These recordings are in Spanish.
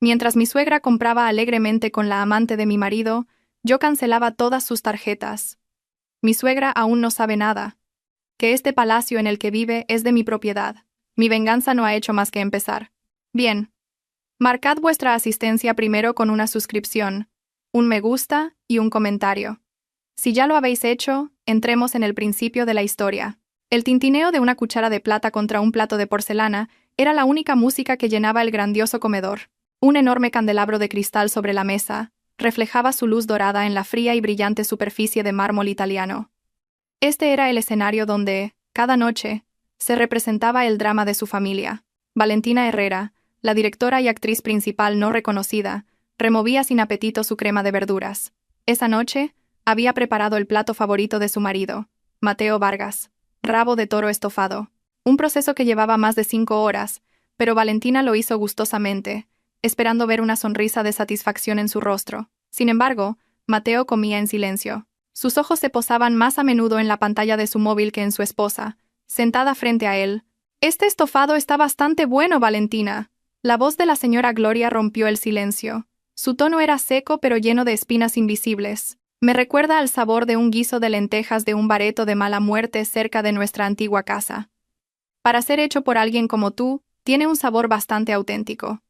Mientras mi suegra compraba alegremente con la amante de mi marido, yo cancelaba todas sus tarjetas. Mi suegra aún no sabe nada, que este palacio en el que vive es de mi propiedad. Mi venganza no ha hecho más que empezar. Bien. Marcad vuestra asistencia primero con una suscripción, un me gusta y un comentario. Si ya lo habéis hecho, entremos en el principio de la historia. El tintineo de una cuchara de plata contra un plato de porcelana era la única música que llenaba el grandioso comedor. Un enorme candelabro de cristal sobre la mesa reflejaba su luz dorada en la fría y brillante superficie de mármol italiano. Este era el escenario donde, cada noche, se representaba el drama de su familia. Valentina Herrera, la directora y actriz principal no reconocida, removía sin apetito su crema de verduras. Esa noche, había preparado el plato favorito de su marido, Mateo Vargas, rabo de toro estofado. Un proceso que llevaba más de 5 horas, pero Valentina lo hizo gustosamente, esperando ver una sonrisa de satisfacción en su rostro. Sin embargo, Mateo comía en silencio. Sus ojos se posaban más a menudo en la pantalla de su móvil que en su esposa, sentada frente a él. «Este estofado está bastante bueno, Valentina». La voz de la señora Gloria rompió el silencio. Su tono era seco pero lleno de espinas invisibles. «Me recuerda al sabor de un guiso de lentejas de un bareto de mala muerte cerca de nuestra antigua casa. Para ser hecho por alguien como tú, tiene un sabor bastante auténtico».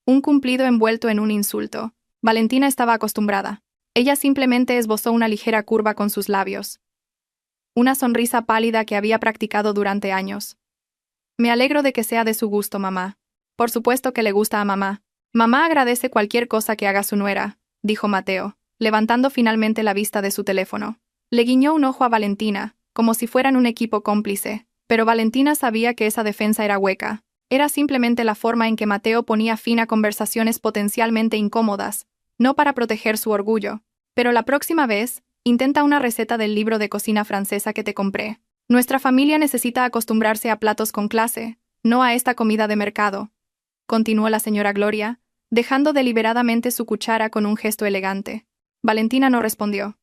Un cumplido envuelto en un insulto. Valentina estaba acostumbrada. Ella simplemente esbozó una ligera curva con sus labios. Una sonrisa pálida que había practicado durante años. «Me alegro de que sea de su gusto, mamá». «Por supuesto que le gusta a mamá. Mamá agradece cualquier cosa que haga su nuera», dijo Mateo, levantando finalmente la vista de su teléfono. Le guiñó un ojo a Valentina, como si fueran un equipo cómplice, pero Valentina sabía que esa defensa era hueca. Era simplemente la forma en que Mateo ponía fin a conversaciones potencialmente incómodas, no para proteger su orgullo. «Pero la próxima vez, intenta una receta del libro de cocina francesa que te compré. Nuestra familia necesita acostumbrarse a platos con clase, no a esta comida de mercado», continuó la señora Gloria, dejando deliberadamente su cuchara con un gesto elegante. Valentina no respondió.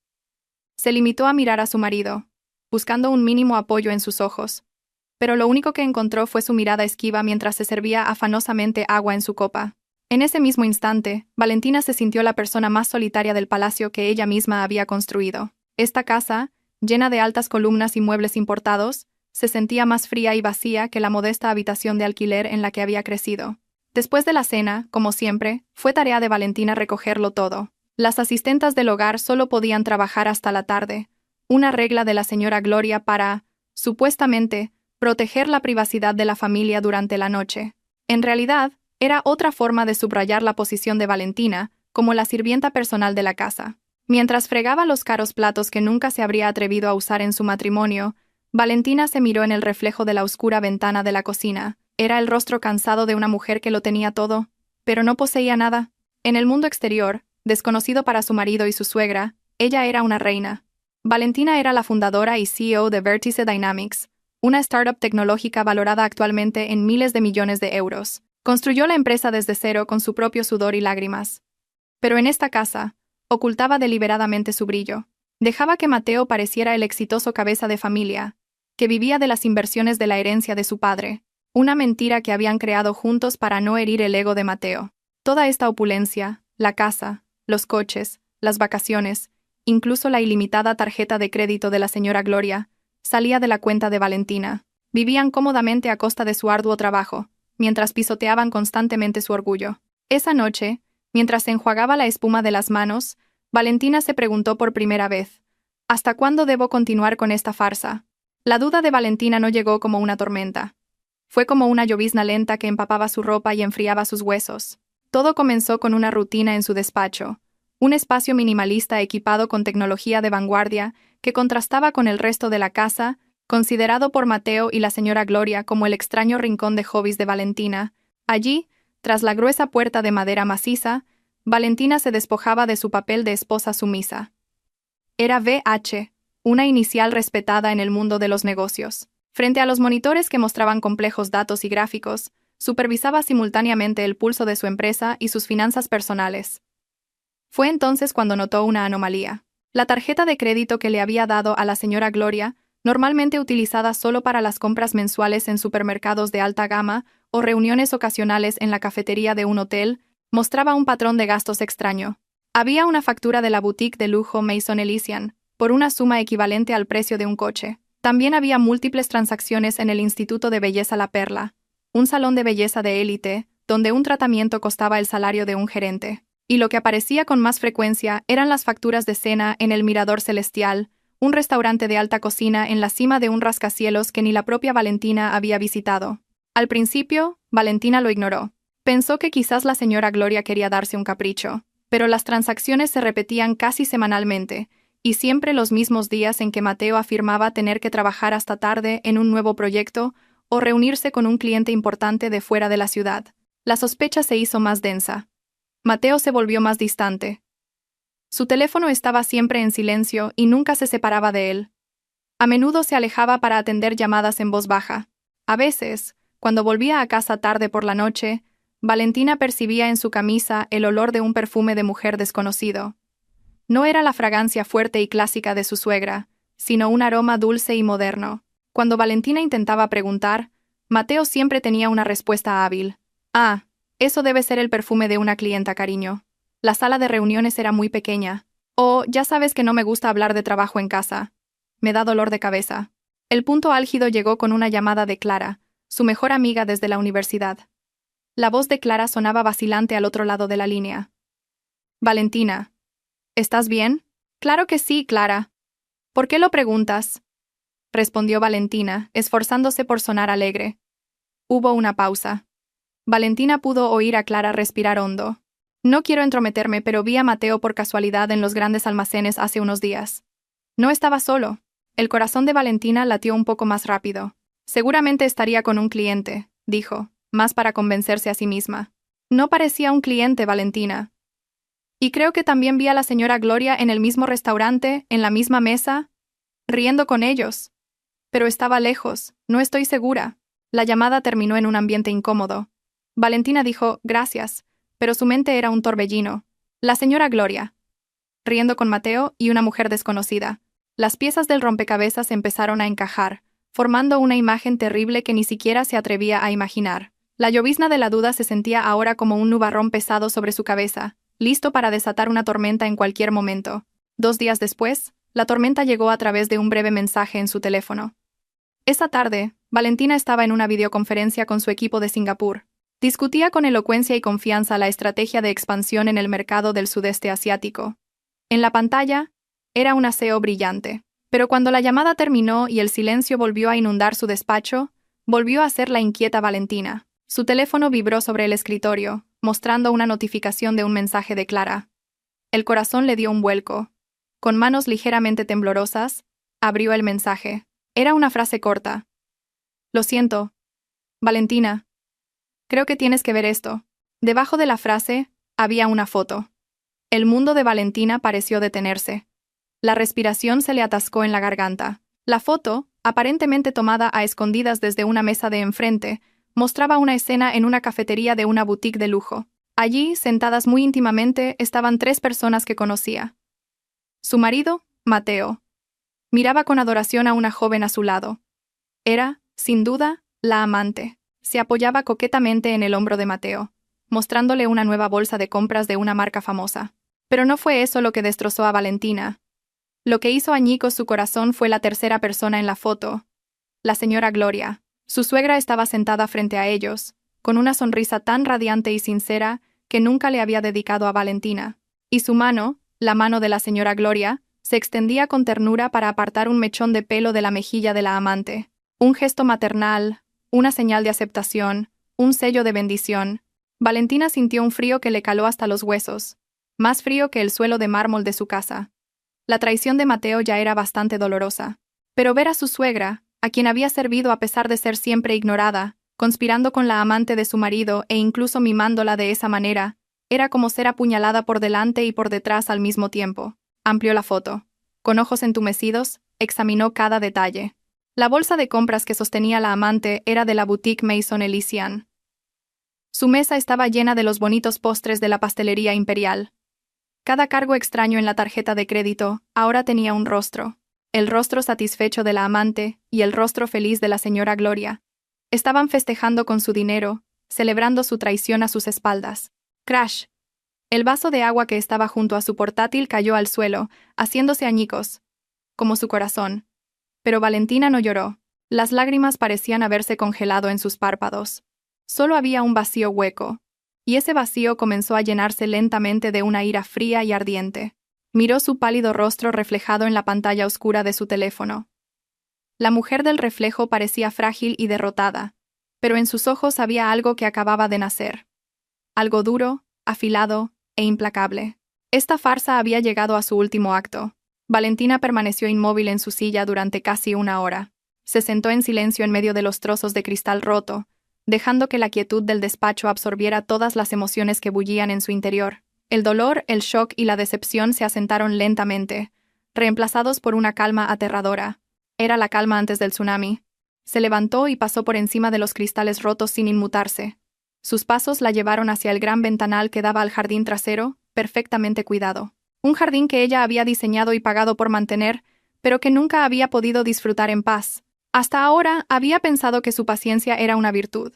Se limitó a mirar a su marido, buscando un mínimo apoyo en sus ojos. Pero lo único que encontró fue su mirada esquiva mientras se servía afanosamente agua en su copa. En ese mismo instante, Valentina se sintió la persona más solitaria del palacio que ella misma había construido. Esta casa, llena de altas columnas y muebles importados, se sentía más fría y vacía que la modesta habitación de alquiler en la que había crecido. Después de la cena, como siempre, fue tarea de Valentina recogerlo todo. Las asistentas del hogar solo podían trabajar hasta la tarde, una regla de la señora Gloria para, supuestamente, proteger la privacidad de la familia durante la noche. En realidad, era otra forma de subrayar la posición de Valentina como la sirvienta personal de la casa. Mientras fregaba los caros platos que nunca se habría atrevido a usar en su matrimonio, Valentina se miró en el reflejo de la oscura ventana de la cocina. Era el rostro cansado de una mujer que lo tenía todo, pero no poseía nada. En el mundo exterior, desconocido para su marido y su suegra, ella era una reina. Valentina era la fundadora y CEO de Vertice Dynamics, una startup tecnológica valorada actualmente en miles de millones de euros. Construyó la empresa desde cero con su propio sudor y lágrimas. Pero en esta casa, ocultaba deliberadamente su brillo. Dejaba que Mateo pareciera el exitoso cabeza de familia, que vivía de las inversiones de la herencia de su padre. Una mentira que habían creado juntos para no herir el ego de Mateo. Toda esta opulencia, la casa, los coches, las vacaciones, incluso la ilimitada tarjeta de crédito de la señora Gloria, salía de la cuenta de Valentina. Vivían cómodamente a costa de su arduo trabajo, mientras pisoteaban constantemente su orgullo. Esa noche, mientras se enjuagaba la espuma de las manos, Valentina se preguntó por primera vez, ¿hasta cuándo debo continuar con esta farsa? La duda de Valentina no llegó como una tormenta. Fue como una llovizna lenta que empapaba su ropa y enfriaba sus huesos. Todo comenzó con una rutina en su despacho, un espacio minimalista equipado con tecnología de vanguardia que contrastaba con el resto de la casa, considerado por Mateo y la señora Gloria como el extraño rincón de hobbies de Valentina. Allí, tras la gruesa puerta de madera maciza, Valentina se despojaba de su papel de esposa sumisa. Era VH, una inicial respetada en el mundo de los negocios. Frente a los monitores que mostraban complejos datos y gráficos, supervisaba simultáneamente el pulso de su empresa y sus finanzas personales. Fue entonces cuando notó una anomalía. La tarjeta de crédito que le había dado a la señora Gloria, normalmente utilizada solo para las compras mensuales en supermercados de alta gama o reuniones ocasionales en la cafetería de un hotel, Mostraba un patrón de gastos extraño. Había una factura de la boutique de lujo Maison Elysian, por una suma equivalente al precio de un coche. También había múltiples transacciones en el Instituto de Belleza La Perla, un salón de belleza de élite, donde un tratamiento costaba el salario de un gerente. Y lo que aparecía con más frecuencia eran las facturas de cena en el Mirador Celestial, un restaurante de alta cocina en la cima de un rascacielos que ni la propia Valentina había visitado. Al principio, Valentina lo ignoró. Pensó que quizás la señora Gloria quería darse un capricho, pero las transacciones se repetían casi semanalmente, y siempre los mismos días en que Mateo afirmaba tener que trabajar hasta tarde en un nuevo proyecto o reunirse con un cliente importante de fuera de la ciudad. La sospecha se hizo más densa. Mateo se volvió más distante. Su teléfono estaba siempre en silencio y nunca se separaba de él. A menudo se alejaba para atender llamadas en voz baja. A veces, cuando volvía a casa tarde por la noche, Valentina percibía en su camisa el olor de un perfume de mujer desconocido. No era la fragancia fuerte y clásica de su suegra, sino un aroma dulce y moderno. Cuando Valentina intentaba preguntar, Mateo siempre tenía una respuesta hábil. «Ah, eso debe ser el perfume de una clienta, cariño. La sala de reuniones era muy pequeña. Oh, ya sabes que no me gusta hablar de trabajo en casa. Me da dolor de cabeza». El punto álgido llegó con una llamada de Clara, su mejor amiga desde la universidad. La voz de Clara sonaba vacilante al otro lado de la línea. «Valentina, ¿estás bien?» «Claro que sí, Clara». «¿Por qué lo preguntas?», respondió Valentina, esforzándose por sonar alegre. Hubo una pausa. Valentina pudo oír a Clara respirar hondo. «No quiero entrometerme, pero vi a Mateo por casualidad en los grandes almacenes hace unos días. No estaba solo». El corazón de Valentina latió un poco más rápido. «Seguramente estaría con un cliente», dijo, más para convencerse a sí misma. «No parecía un cliente, Valentina. Y creo que también vi a la señora Gloria en el mismo restaurante, en la misma mesa, riendo con ellos. Pero estaba lejos, no estoy segura». La llamada terminó en un ambiente incómodo. Valentina dijo «gracias», pero su mente era un torbellino. La señora Gloria, riendo con Mateo y una mujer desconocida. Las piezas del rompecabezas empezaron a encajar, formando una imagen terrible que ni siquiera se atrevía a imaginar. La llovizna de la duda se sentía ahora como un nubarrón pesado sobre su cabeza, listo para desatar una tormenta en cualquier momento. 2 días después, la tormenta llegó a través de un breve mensaje en su teléfono. Esa tarde, Valentina estaba en una videoconferencia con su equipo de Singapur. Discutía con elocuencia y confianza la estrategia de expansión en el mercado del sudeste asiático. En la pantalla, era un aseo brillante. Pero cuando la llamada terminó y el silencio volvió a inundar su despacho, volvió a ser la inquieta Valentina. Su teléfono vibró sobre el escritorio, mostrando una notificación de un mensaje de Clara. El corazón le dio un vuelco. Con manos ligeramente temblorosas, abrió el mensaje. Era una frase corta. «Lo siento, Valentina. Creo que tienes que ver esto». Debajo de la frase, había una foto. El mundo de Valentina pareció detenerse. La respiración se le atascó en la garganta. La foto, aparentemente tomada a escondidas desde una mesa de enfrente, mostraba una escena en una cafetería de una boutique de lujo. Allí, sentadas muy íntimamente, estaban 3 personas que conocía. Su marido, Mateo. Miraba con adoración a una joven a su lado. Era, sin duda, la amante. Se apoyaba coquetamente en el hombro de Mateo, mostrándole una nueva bolsa de compras de una marca famosa. Pero no fue eso lo que destrozó a Valentina. Lo que hizo añicos su corazón fue la tercera persona en la foto, la señora Gloria. Su suegra estaba sentada frente a ellos, con una sonrisa tan radiante y sincera que nunca le había dedicado a Valentina. Y su mano, la mano de la señora Gloria, se extendía con ternura para apartar un mechón de pelo de la mejilla de la amante. Un gesto maternal, una señal de aceptación, un sello de bendición. Valentina sintió un frío que le caló hasta los huesos, más frío que el suelo de mármol de su casa. La traición de Mateo ya era bastante dolorosa. Pero ver a su suegra, a quien había servido a pesar de ser siempre ignorada, conspirando con la amante de su marido e incluso mimándola de esa manera, era como ser apuñalada por delante y por detrás al mismo tiempo. Amplió la foto. Con ojos entumecidos, examinó cada detalle. La bolsa de compras que sostenía la amante era de la boutique Maison Elysian. Su mesa estaba llena de los bonitos postres de la pastelería imperial. Cada cargo extraño en la tarjeta de crédito ahora tenía un rostro. El rostro satisfecho de la amante y el rostro feliz de la señora Gloria. Estaban festejando con su dinero, celebrando su traición a sus espaldas. Crash. El vaso de agua que estaba junto a su portátil cayó al suelo, haciéndose añicos, como su corazón. Pero Valentina no lloró. Las lágrimas parecían haberse congelado en sus párpados. Solo había un vacío hueco, y ese vacío comenzó a llenarse lentamente de una ira fría y ardiente. Miró su pálido rostro reflejado en la pantalla oscura de su teléfono. La mujer del reflejo parecía frágil y derrotada, pero en sus ojos había algo que acababa de nacer. Algo duro, afilado e implacable. Esta farsa había llegado a su último acto. Valentina permaneció inmóvil en su silla durante casi una hora. Se sentó en silencio en medio de los trozos de cristal roto, dejando que la quietud del despacho absorbiera todas las emociones que bullían en su interior. El dolor, el shock y la decepción se asentaron lentamente, reemplazados por una calma aterradora. Era la calma antes del tsunami. Se levantó y pasó por encima de los cristales rotos sin inmutarse. Sus pasos la llevaron hacia el gran ventanal que daba al jardín trasero, perfectamente cuidado. Un jardín que ella había diseñado y pagado por mantener, pero que nunca había podido disfrutar en paz. Hasta ahora había pensado que su paciencia era una virtud.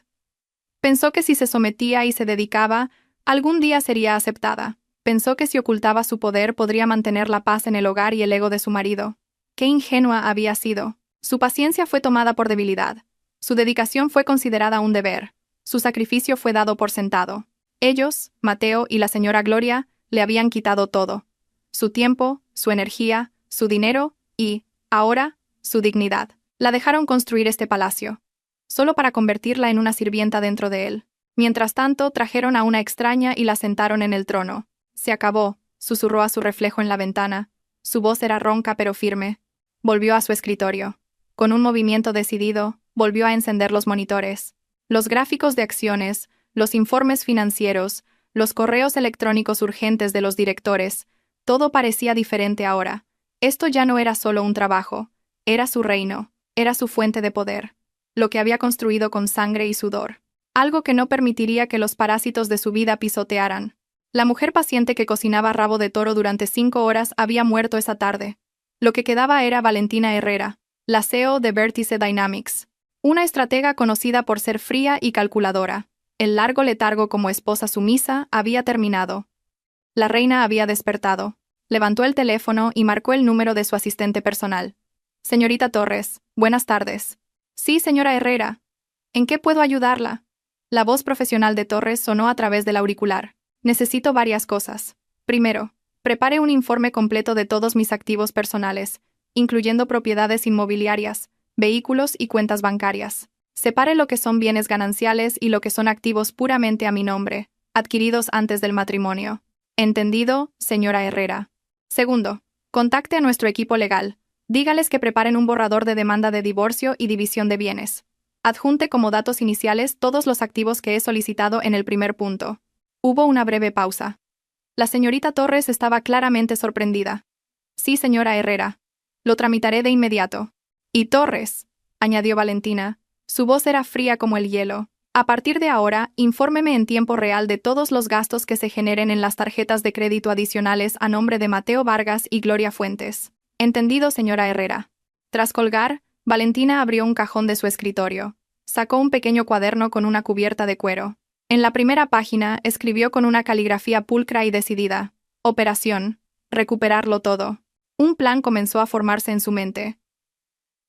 Pensó que si se sometía y se dedicaba, algún día sería aceptada. Pensó que si ocultaba su poder podría mantener la paz en el hogar y el ego de su marido. Qué ingenua había sido. Su paciencia fue tomada por debilidad. Su dedicación fue considerada un deber. Su sacrificio fue dado por sentado. Ellos, Mateo y la señora Gloria, le habían quitado todo. Su tiempo, su energía, su dinero y, ahora, su dignidad. La dejaron construir este palacio, solo para convertirla en una sirvienta dentro de él. Mientras tanto, trajeron a una extraña y la sentaron en el trono. Se acabó, susurró a su reflejo en la ventana. Su voz era ronca pero firme. Volvió a su escritorio. Con un movimiento decidido, volvió a encender los monitores. Los gráficos de acciones, los informes financieros, los correos electrónicos urgentes de los directores, todo parecía diferente ahora. Esto ya no era solo un trabajo, era su reino, era su fuente de poder, lo que había construido con sangre y sudor. Algo que no permitiría que los parásitos de su vida pisotearan. La mujer paciente que cocinaba rabo de toro durante 5 horas había muerto esa tarde. Lo que quedaba era Valentina Herrera, la CEO de Vértice Dynamics. Una estratega conocida por ser fría y calculadora. El largo letargo como esposa sumisa había terminado. La reina había despertado. Levantó el teléfono y marcó el número de su asistente personal. Señorita Torres, buenas tardes. Sí, señora Herrera. ¿En qué puedo ayudarla? La voz profesional de Torres sonó a través del auricular. Necesito varias cosas. Primero, prepare un informe completo de todos mis activos personales, incluyendo propiedades inmobiliarias, vehículos y cuentas bancarias. Separe lo que son bienes gananciales y lo que son activos puramente a mi nombre, adquiridos antes del matrimonio. ¿Entendido, señora Herrera? Segundo, contacte a nuestro equipo legal. Dígales que preparen un borrador de demanda de divorcio y división de bienes. Adjunte como datos iniciales todos los activos que he solicitado en el primer punto. Hubo una breve pausa. La señorita Torres estaba claramente sorprendida. Sí, señora Herrera. Lo tramitaré de inmediato. Y Torres, añadió Valentina. Su voz era fría como el hielo. A partir de ahora, infórmeme en tiempo real de todos los gastos que se generen en las tarjetas de crédito adicionales a nombre de Mateo Vargas y Gloria Fuentes. Entendido, señora Herrera. Tras colgar, Valentina abrió un cajón de su escritorio. Sacó un pequeño cuaderno con una cubierta de cuero. En la primera página, escribió con una caligrafía pulcra y decidida. Operación. Recuperarlo todo. Un plan comenzó a formarse en su mente.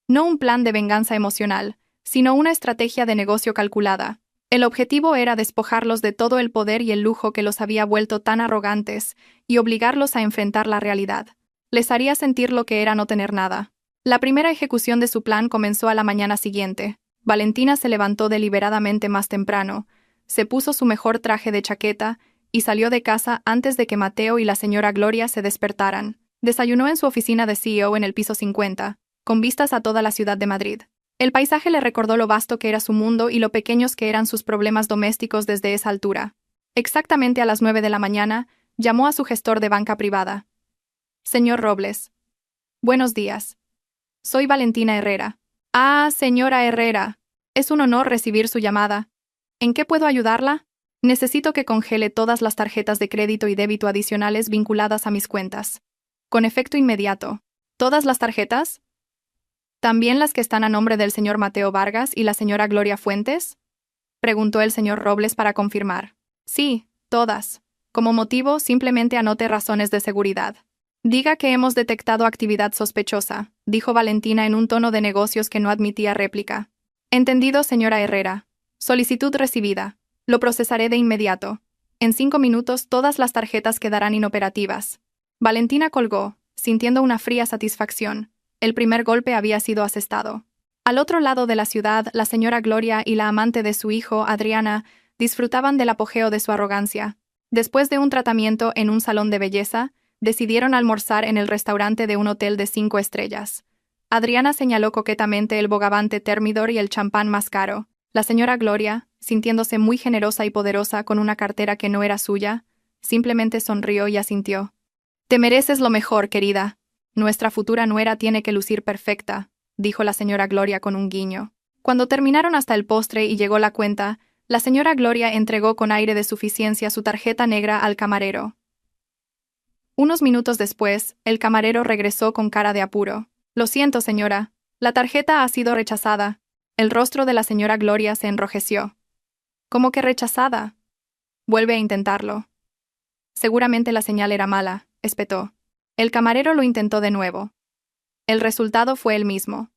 No un plan de venganza emocional, sino una estrategia de negocio calculada. El objetivo era despojarlos de todo el poder y el lujo que los había vuelto tan arrogantes y obligarlos a enfrentar la realidad. Les haría sentir lo que era no tener nada. La primera ejecución de su plan comenzó a la mañana siguiente. Valentina se levantó deliberadamente más temprano, se puso su mejor traje de chaqueta y salió de casa antes de que Mateo y la señora Gloria se despertaran. Desayunó en su oficina de CEO en el piso 50, con vistas a toda la ciudad de Madrid. El paisaje le recordó lo vasto que era su mundo y lo pequeños que eran sus problemas domésticos desde esa altura. Exactamente a las 9 de la mañana, llamó a su gestor de banca privada. Señor Robles. Buenos días. Soy Valentina Herrera. Ah, señora Herrera. Es un honor recibir su llamada. ¿En qué puedo ayudarla? Necesito que congele todas las tarjetas de crédito y débito adicionales vinculadas a mis cuentas. Con efecto inmediato. ¿Todas las tarjetas? ¿También las que están a nombre del señor Mateo Vargas y la señora Gloria Fuentes? Preguntó el señor Robles para confirmar. Sí, Todas. Como motivo, simplemente anote razones de seguridad. Diga que hemos detectado actividad sospechosa, dijo Valentina en un tono de negocios que no admitía réplica. Entendido, señora Herrera. Solicitud recibida. Lo procesaré de inmediato. En 5 minutos todas las tarjetas quedarán inoperativas. Valentina colgó, sintiendo una fría satisfacción. El primer golpe había sido asestado. Al otro lado de la ciudad, la señora Gloria y la amante de su hijo, Adriana, disfrutaban del apogeo de su arrogancia. Después de un tratamiento en un salón de belleza, decidieron almorzar en el restaurante de un hotel de 5 estrellas. Adriana señaló coquetamente el bogavante Thermidor y el champán más caro. La señora Gloria, sintiéndose muy generosa y poderosa con una cartera que no era suya, simplemente sonrió y asintió. «Te mereces lo mejor, querida. Nuestra futura nuera tiene que lucir perfecta», dijo la señora Gloria con un guiño. Cuando terminaron hasta el postre y llegó la cuenta, la señora Gloria entregó con aire de suficiencia su tarjeta negra al camarero. Unos minutos después, el camarero regresó con cara de apuro. «Lo siento, señora. La tarjeta ha sido rechazada». El rostro de la señora Gloria se enrojeció. «¿Cómo que rechazada?» «Vuelve a intentarlo». «Seguramente la señal era mala», espetó. El camarero lo intentó de nuevo. El resultado fue el mismo.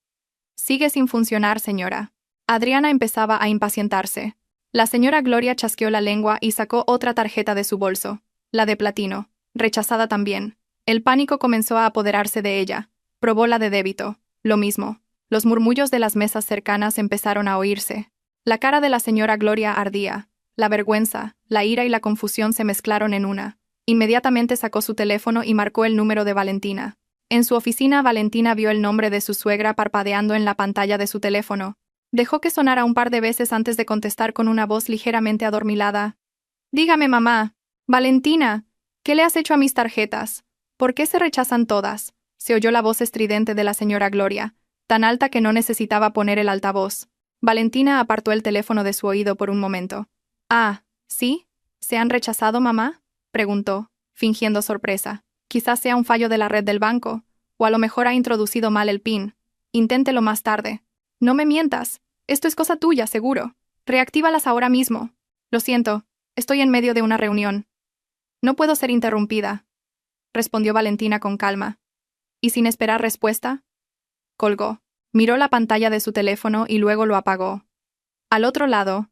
«Sigue sin funcionar, señora». Adriana empezaba a impacientarse. La señora Gloria chasqueó la lengua y sacó otra tarjeta de su bolso, la de platino. Rechazada también. El pánico comenzó a apoderarse de ella. Probó la de débito. Lo mismo. Los murmullos de las mesas cercanas empezaron a oírse. La cara de la señora Gloria ardía. La vergüenza, la ira y la confusión se mezclaron en una. Inmediatamente sacó su teléfono y marcó el número de Valentina. En su oficina, Valentina vio el nombre de su suegra parpadeando en la pantalla de su teléfono. Dejó que sonara un par de veces antes de contestar con una voz ligeramente adormilada. «Dígame, mamá. Valentina. ¿Qué le has hecho a mis tarjetas? ¿Por qué se rechazan todas?», se oyó la voz estridente de la señora Gloria, tan alta que no necesitaba poner el altavoz. Valentina apartó el teléfono de su oído por un momento. «Ah, ¿sí? ¿Se han rechazado, mamá?», preguntó, fingiendo sorpresa. «Quizás sea un fallo de la red del banco, o a lo mejor ha introducido mal el PIN. Inténtelo más tarde». «No me mientas. Esto es cosa tuya, seguro. Reactívalas ahora mismo». «Lo siento. Estoy en medio de una reunión. No puedo ser interrumpida», respondió Valentina con calma. ¿Y sin esperar respuesta? Colgó. Miró la pantalla de su teléfono y luego lo apagó. Al otro lado,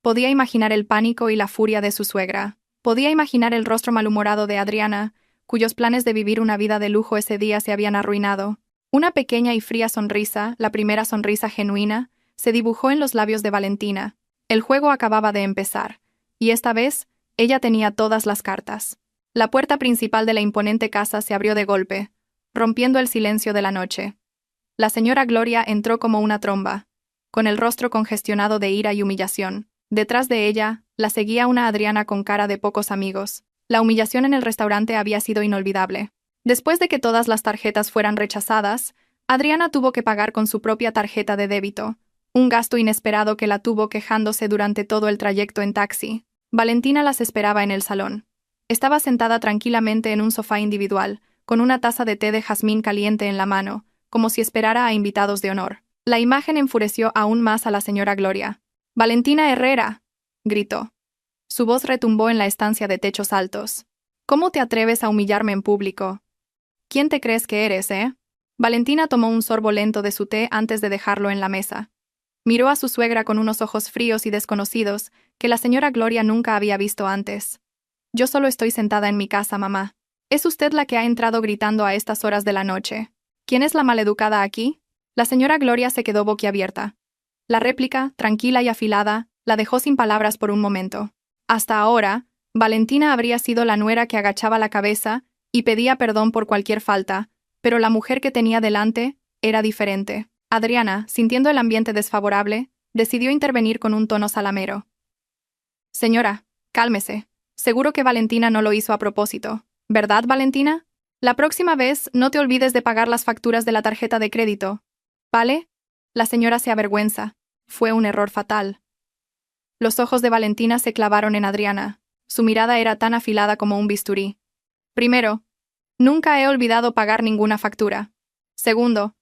podía imaginar el pánico y la furia de su suegra. Podía imaginar el rostro malhumorado de Adriana, cuyos planes de vivir una vida de lujo ese día se habían arruinado. Una pequeña y fría sonrisa, la primera sonrisa genuina, se dibujó en los labios de Valentina. El juego acababa de empezar, y esta vez, ella tenía todas las cartas. La puerta principal de la imponente casa se abrió de golpe, rompiendo el silencio de la noche. La señora Gloria entró como una tromba, con el rostro congestionado de ira y humillación. Detrás de ella, la seguía una Adriana con cara de pocos amigos. La humillación en el restaurante había sido inolvidable. Después de que todas las tarjetas fueran rechazadas, Adriana tuvo que pagar con su propia tarjeta de débito, un gasto inesperado que la tuvo quejándose durante todo el trayecto en taxi. Valentina las esperaba en el salón. Estaba sentada tranquilamente en un sofá individual, con una taza de té de jazmín caliente en la mano, como si esperara a invitados de honor. La imagen enfureció aún más a la señora Gloria. «¡Valentina Herrera!», gritó. Su voz retumbó en la estancia de techos altos. «¿Cómo te atreves a humillarme en público? ¿Quién te crees que eres, eh?». Valentina tomó un sorbo lento de su té antes de dejarlo en la mesa. Miró a su suegra con unos ojos fríos y desconocidos que la señora Gloria nunca había visto antes. «Yo solo estoy sentada en mi casa, mamá. Es usted la que ha entrado gritando a estas horas de la noche. ¿Quién es la maleducada aquí?». La señora Gloria se quedó boquiabierta. La réplica, tranquila y afilada, la dejó sin palabras por un momento. Hasta ahora, Valentina habría sido la nuera que agachaba la cabeza y pedía perdón por cualquier falta, pero la mujer que tenía delante era diferente. Adriana, sintiendo el ambiente desfavorable, decidió intervenir con un tono salamero. «Señora, cálmese. Seguro que Valentina no lo hizo a propósito. ¿Verdad, Valentina? La próxima vez no te olvides de pagar las facturas de la tarjeta de crédito. ¿Vale?». La señora se avergüenza. Fue un error fatal. Los ojos de Valentina se clavaron en Adriana. Su mirada era tan afilada como un bisturí. «Primero, nunca he olvidado pagar ninguna factura. Segundo,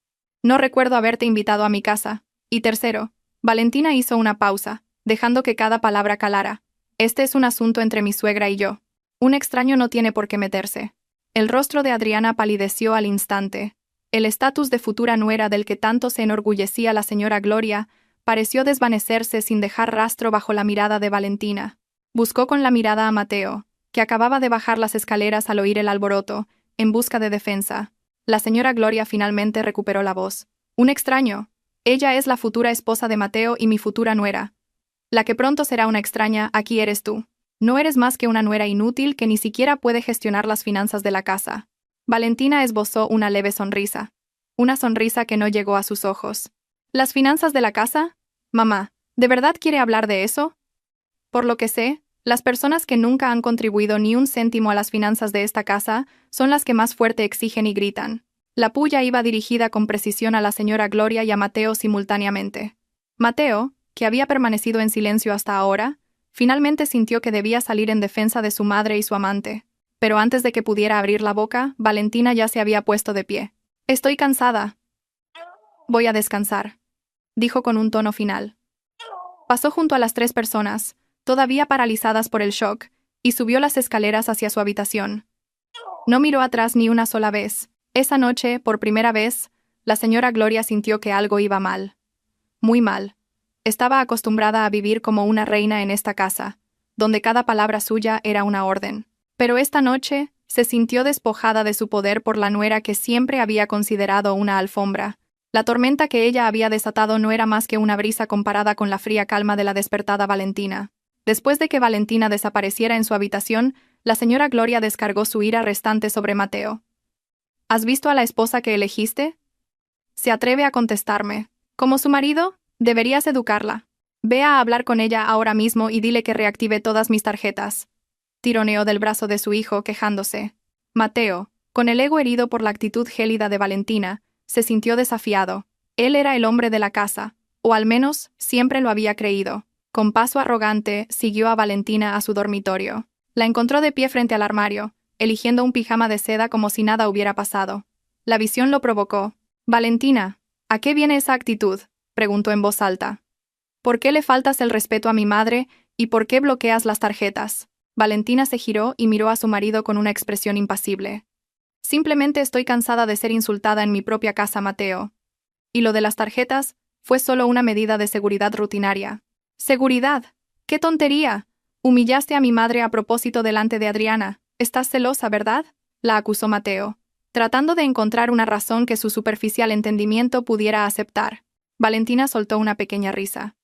no recuerdo haberte invitado a mi casa. Y tercero», Valentina hizo una pausa, dejando que cada palabra calara. Este es un asunto entre mi suegra y yo. Un extraño no tiene por qué meterse. El rostro de Adriana palideció al instante. El estatus de futura nuera del que tanto se enorgullecía la señora Gloria pareció desvanecerse sin dejar rastro bajo la mirada de Valentina. Buscó con la mirada a Mateo, que acababa de bajar las escaleras al oír el alboroto, en busca de defensa. La señora Gloria finalmente recuperó la voz. Un extraño. Ella es la futura esposa de Mateo y mi futura nuera. La que pronto será una extraña, aquí eres tú. No eres más que una nuera inútil que ni siquiera puede gestionar las finanzas de la casa. Valentina esbozó una leve sonrisa. Una sonrisa que no llegó a sus ojos. ¿Las finanzas de la casa? Mamá, ¿de verdad quiere hablar de eso? Por lo que sé, las personas que nunca han contribuido ni un céntimo a las finanzas de esta casa son las que más fuerte exigen y gritan. La puya iba dirigida con precisión a la señora Gloria y a Mateo simultáneamente. Mateo, que había permanecido en silencio hasta ahora, finalmente sintió que debía salir en defensa de su madre y su amante. Pero antes de que pudiera abrir la boca, Valentina ya se había puesto de pie. «Estoy cansada. Voy a descansar», dijo con un tono final. Pasó junto a las 3 personas, todavía paralizadas por el shock, y subió las escaleras hacia su habitación. No miró atrás ni una sola vez. Esa noche, por primera vez, la señora Gloria sintió que algo iba mal. Muy mal. Estaba acostumbrada a vivir como una reina en esta casa, donde cada palabra suya era una orden. Pero esta noche se sintió despojada de su poder por la nuera que siempre había considerado una alfombra. La tormenta que ella había desatado no era más que una brisa comparada con la fría calma de la despertada Valentina. Después de que Valentina desapareciera en su habitación, la señora Gloria descargó su ira restante sobre Mateo. ¿Has visto a la esposa que elegiste? Se atreve a contestarme. Como su marido, deberías educarla. Ve a hablar con ella ahora mismo y dile que reactive todas mis tarjetas. Tironeó del brazo de su hijo, quejándose. Mateo, con el ego herido por la actitud gélida de Valentina, se sintió desafiado. Él era el hombre de la casa, o al menos siempre lo había creído. Con paso arrogante, siguió a Valentina a su dormitorio. La encontró de pie frente al armario, eligiendo un pijama de seda como si nada hubiera pasado. La visión lo provocó. «Valentina, ¿a qué viene esa actitud?», preguntó en voz alta. «¿Por qué le faltas el respeto a mi madre y por qué bloqueas las tarjetas?». Valentina se giró y miró a su marido con una expresión impasible. «Simplemente estoy cansada de ser insultada en mi propia casa, Mateo. Y lo de las tarjetas fue solo una medida de seguridad rutinaria». «¿Seguridad? ¡Qué tontería! Humillaste a mi madre a propósito delante de Adriana. Estás celosa, ¿verdad?», la acusó Mateo, tratando de encontrar una razón que su superficial entendimiento pudiera aceptar. Valentina soltó una pequeña risa.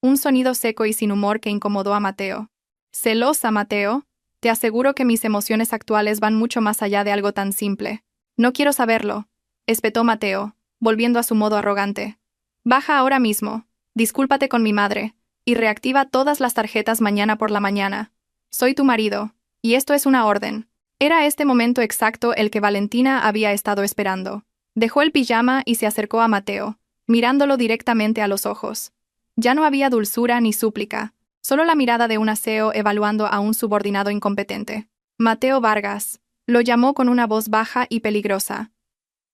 Un sonido seco y sin humor que incomodó a Mateo. «¿Celosa, Mateo? Te aseguro que mis emociones actuales van mucho más allá de algo tan simple». «No quiero saberlo», espetó Mateo, volviendo a su modo arrogante. «Baja ahora mismo, discúlpate con mi madre, y reactiva todas las tarjetas mañana por la mañana. Soy tu marido, y esto es una orden». Era este momento exacto el que Valentina había estado esperando. Dejó el pijama y se acercó a Mateo, mirándolo directamente a los ojos. Ya no había dulzura ni súplica, solo la mirada de un aseo evaluando a un subordinado incompetente. «Mateo Vargas», lo llamó con una voz baja y peligrosa.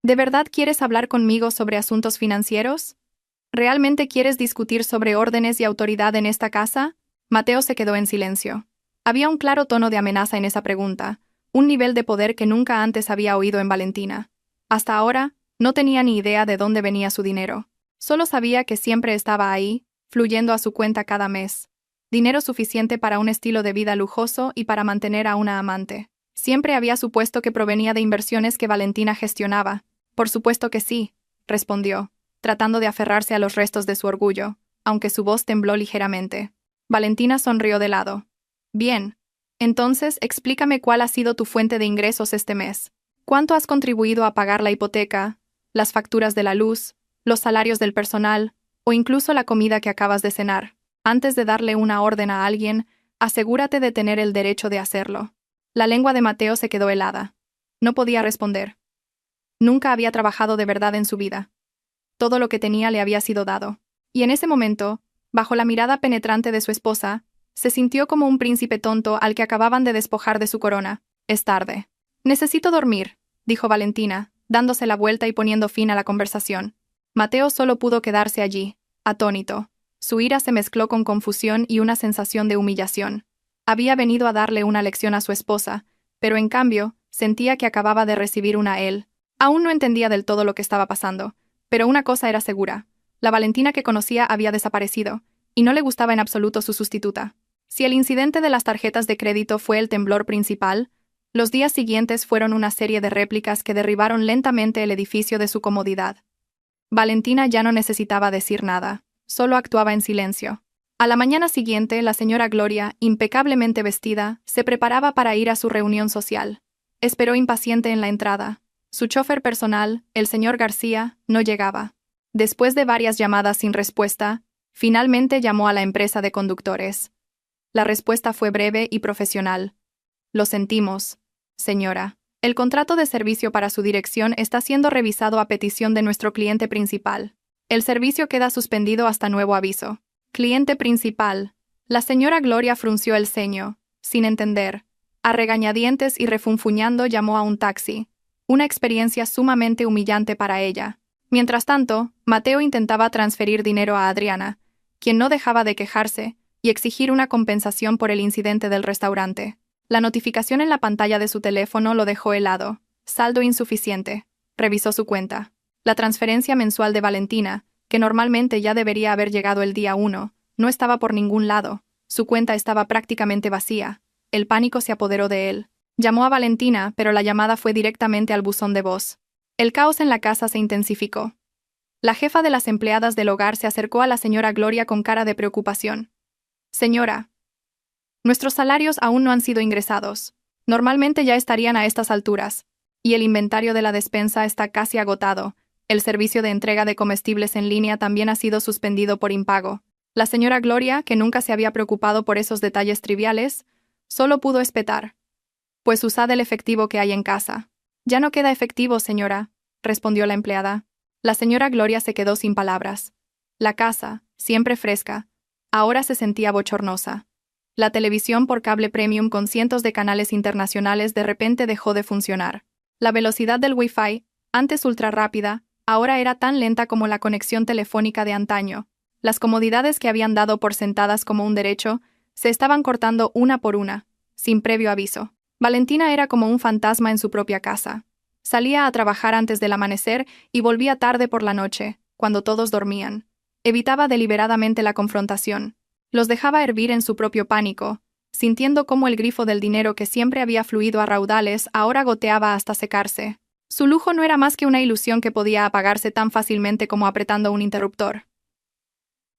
«¿De verdad quieres hablar conmigo sobre asuntos financieros? ¿Realmente quieres discutir sobre órdenes y autoridad en esta casa?». Mateo se quedó en silencio. Había un claro tono de amenaza en esa pregunta, un nivel de poder que nunca antes había oído en Valentina. Hasta ahora, no tenía ni idea de dónde venía su dinero. Solo sabía que siempre estaba ahí, fluyendo a su cuenta cada mes. Dinero suficiente para un estilo de vida lujoso y para mantener a una amante. Siempre había supuesto que provenía de inversiones que Valentina gestionaba. «Por supuesto que sí», respondió, tratando de aferrarse a los restos de su orgullo, aunque su voz tembló ligeramente. Valentina sonrió de lado. «Bien. Entonces, explícame cuál ha sido tu fuente de ingresos este mes. ¿Cuánto has contribuido a pagar la hipoteca, las facturas de la luz, los salarios del personal, o incluso la comida que acabas de cenar? Antes de darle una orden a alguien, asegúrate de tener el derecho de hacerlo». La lengua de Mateo se quedó helada. No podía responder. Nunca había trabajado de verdad en su vida. Todo lo que tenía le había sido dado. Y en ese momento, bajo la mirada penetrante de su esposa, se sintió como un príncipe tonto al que acababan de despojar de su corona. «Es tarde. Necesito dormir», dijo Valentina, dándose la vuelta y poniendo fin a la conversación. Mateo solo pudo quedarse allí, atónito. Su ira se mezcló con confusión y una sensación de humillación. Había venido a darle una lección a su esposa, pero en cambio, sentía que acababa de recibir una a él. Aún no entendía del todo lo que estaba pasando, pero una cosa era segura. La Valentina que conocía había desaparecido, y no le gustaba en absoluto su sustituta. Si el incidente de las tarjetas de crédito fue el temblor principal, los días siguientes fueron una serie de réplicas que derribaron lentamente el edificio de su comodidad. Valentina ya no necesitaba decir nada, solo actuaba en silencio. A la mañana siguiente, la señora Gloria, impecablemente vestida, se preparaba para ir a su reunión social. Esperó impaciente en la entrada. Su chofer personal, el señor García, no llegaba. Después de varias llamadas sin respuesta, finalmente llamó a la empresa de conductores. La respuesta fue breve y profesional. Lo sentimos, señora. El contrato de servicio para su dirección está siendo revisado a petición de nuestro cliente principal. El servicio queda suspendido hasta nuevo aviso. Cliente principal. La señora Gloria frunció el ceño, sin entender. A regañadientes y refunfuñando llamó a un taxi. Una experiencia sumamente humillante para ella. Mientras tanto, Mateo intentaba transferir dinero a Adriana, quien no dejaba de quejarse y exigir una compensación por el incidente del restaurante. La notificación en la pantalla de su teléfono lo dejó helado. Saldo insuficiente. Revisó su cuenta. La transferencia mensual de Valentina, que normalmente ya debería haber llegado el día 1, no estaba por ningún lado. Su cuenta estaba prácticamente vacía. El pánico se apoderó de él. Llamó a Valentina, pero la llamada fue directamente al buzón de voz. El caos en la casa se intensificó. La jefa de las empleadas del hogar se acercó a la señora Gloria con cara de preocupación. Señora, nuestros salarios aún no han sido ingresados. Normalmente ya estarían a estas alturas. Y el inventario de la despensa está casi agotado. El servicio de entrega de comestibles en línea también ha sido suspendido por impago. La señora Gloria, que nunca se había preocupado por esos detalles triviales, solo pudo espetar. Pues usad el efectivo que hay en casa. Ya no queda efectivo, señora, respondió la empleada. La señora Gloria se quedó sin palabras. La casa, siempre fresca, ahora se sentía bochornosa. La televisión por cable premium con cientos de canales internacionales de repente dejó de funcionar. La velocidad del Wi-Fi, antes ultra rápida, ahora era tan lenta como la conexión telefónica de antaño. Las comodidades que habían dado por sentadas como un derecho, se estaban cortando una por una, sin previo aviso. Valentina era como un fantasma en su propia casa. Salía a trabajar antes del amanecer y volvía tarde por la noche, cuando todos dormían. Evitaba deliberadamente la confrontación. Los dejaba hervir en su propio pánico, sintiendo cómo el grifo del dinero que siempre había fluido a raudales ahora goteaba hasta secarse. Su lujo no era más que una ilusión que podía apagarse tan fácilmente como apretando un interruptor.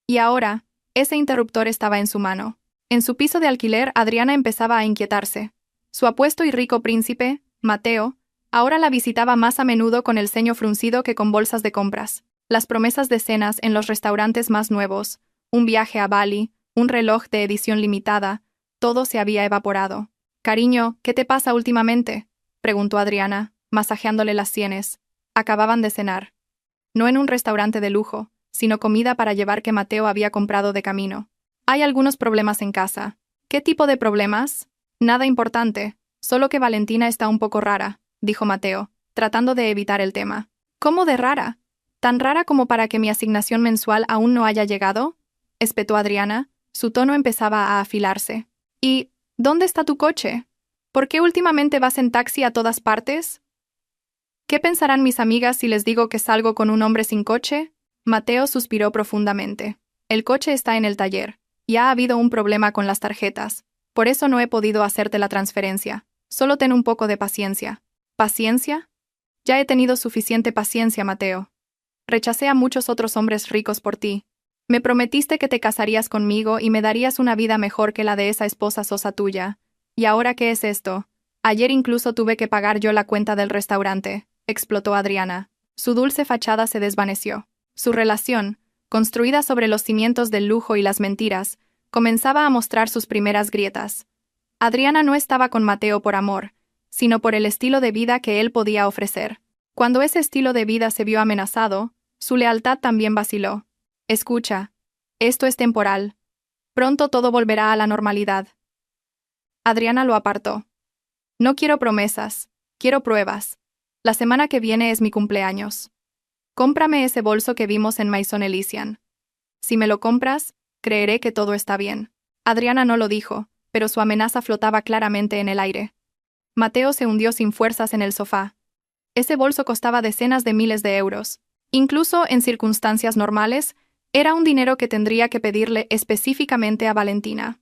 Y ahora, ese interruptor estaba en su mano. En su piso de alquiler, Adriana empezaba a inquietarse. Su apuesto y rico príncipe, Mateo, ahora la visitaba más a menudo con el ceño fruncido que con bolsas de compras. Las promesas de cenas en los restaurantes más nuevos, un viaje a Bali, un reloj de edición limitada, todo se había evaporado. «Cariño, ¿qué te pasa últimamente?», preguntó Adriana, masajeándole las sienes. Acababan de cenar. No en un restaurante de lujo, sino comida para llevar que Mateo había comprado de camino. «Hay algunos problemas en casa». «¿Qué tipo de problemas?» «Nada importante, solo que Valentina está un poco rara», dijo Mateo, tratando de evitar el tema. «¿Cómo de rara? ¿Tan rara como para que mi asignación mensual aún no haya llegado?», espetó Adriana. Su tono empezaba a afilarse. «¿Y dónde está tu coche? ¿Por qué últimamente vas en taxi a todas partes? ¿Qué pensarán mis amigas si les digo que salgo con un hombre sin coche?» Mateo suspiró profundamente. «El coche está en el taller, y ha habido un problema con las tarjetas. Por eso no he podido hacerte la transferencia. Solo ten un poco de paciencia». «¿Paciencia? Ya he tenido suficiente paciencia, Mateo. Rechacé a muchos otros hombres ricos por ti. Me prometiste que te casarías conmigo y me darías una vida mejor que la de esa esposa sosa tuya. ¿Y ahora qué es esto? Ayer incluso tuve que pagar yo la cuenta del restaurante», explotó Adriana. Su dulce fachada se desvaneció. Su relación, construida sobre los cimientos del lujo y las mentiras, comenzaba a mostrar sus primeras grietas. Adriana no estaba con Mateo por amor, sino por el estilo de vida que él podía ofrecer. Cuando ese estilo de vida se vio amenazado, su lealtad también vaciló. «Escucha, esto es temporal. Pronto todo volverá a la normalidad». Adriana lo apartó. «No quiero promesas, quiero pruebas. La semana que viene es mi cumpleaños. Cómprame ese bolso que vimos en Maison Elysian. Si me lo compras, creeré que todo está bien. Adriana no lo dijo, pero su amenaza flotaba claramente en el aire. Mateo se hundió sin fuerzas en el sofá. Ese bolso costaba decenas de miles de euros. Incluso en circunstancias normales, era un dinero que tendría que pedirle específicamente a Valentina.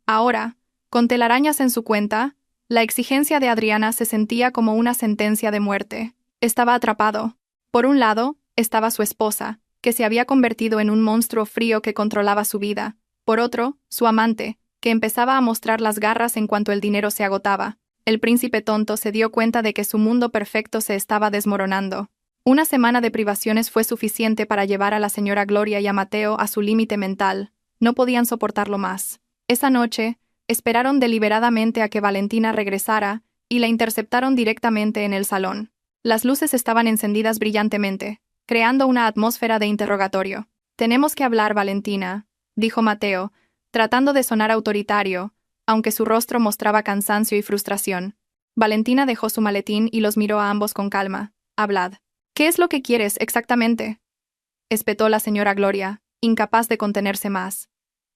Ahora, con telarañas en su cuenta, la exigencia de Adriana se sentía como una sentencia de muerte. Estaba atrapado. Por un lado, estaba su esposa, que se había convertido en un monstruo frío que controlaba su vida. Por otro, su amante, que empezaba a mostrar las garras en cuanto el dinero se agotaba. El príncipe tonto se dio cuenta de que su mundo perfecto se estaba desmoronando. Una semana de privaciones fue suficiente para llevar a la señora Gloria y a Mateo a su límite mental. No podían soportarlo más. Esa noche, esperaron deliberadamente a que Valentina regresara y la interceptaron directamente en el salón. Las luces estaban encendidas brillantemente, creando una atmósfera de interrogatorio. «Tenemos que hablar, Valentina», dijo Mateo, tratando de sonar autoritario, aunque su rostro mostraba cansancio y frustración. Valentina dejó su maletín y los miró a ambos con calma. «Hablad. ¿Qué es lo que quieres exactamente?», espetó la señora Gloria, incapaz de contenerse más.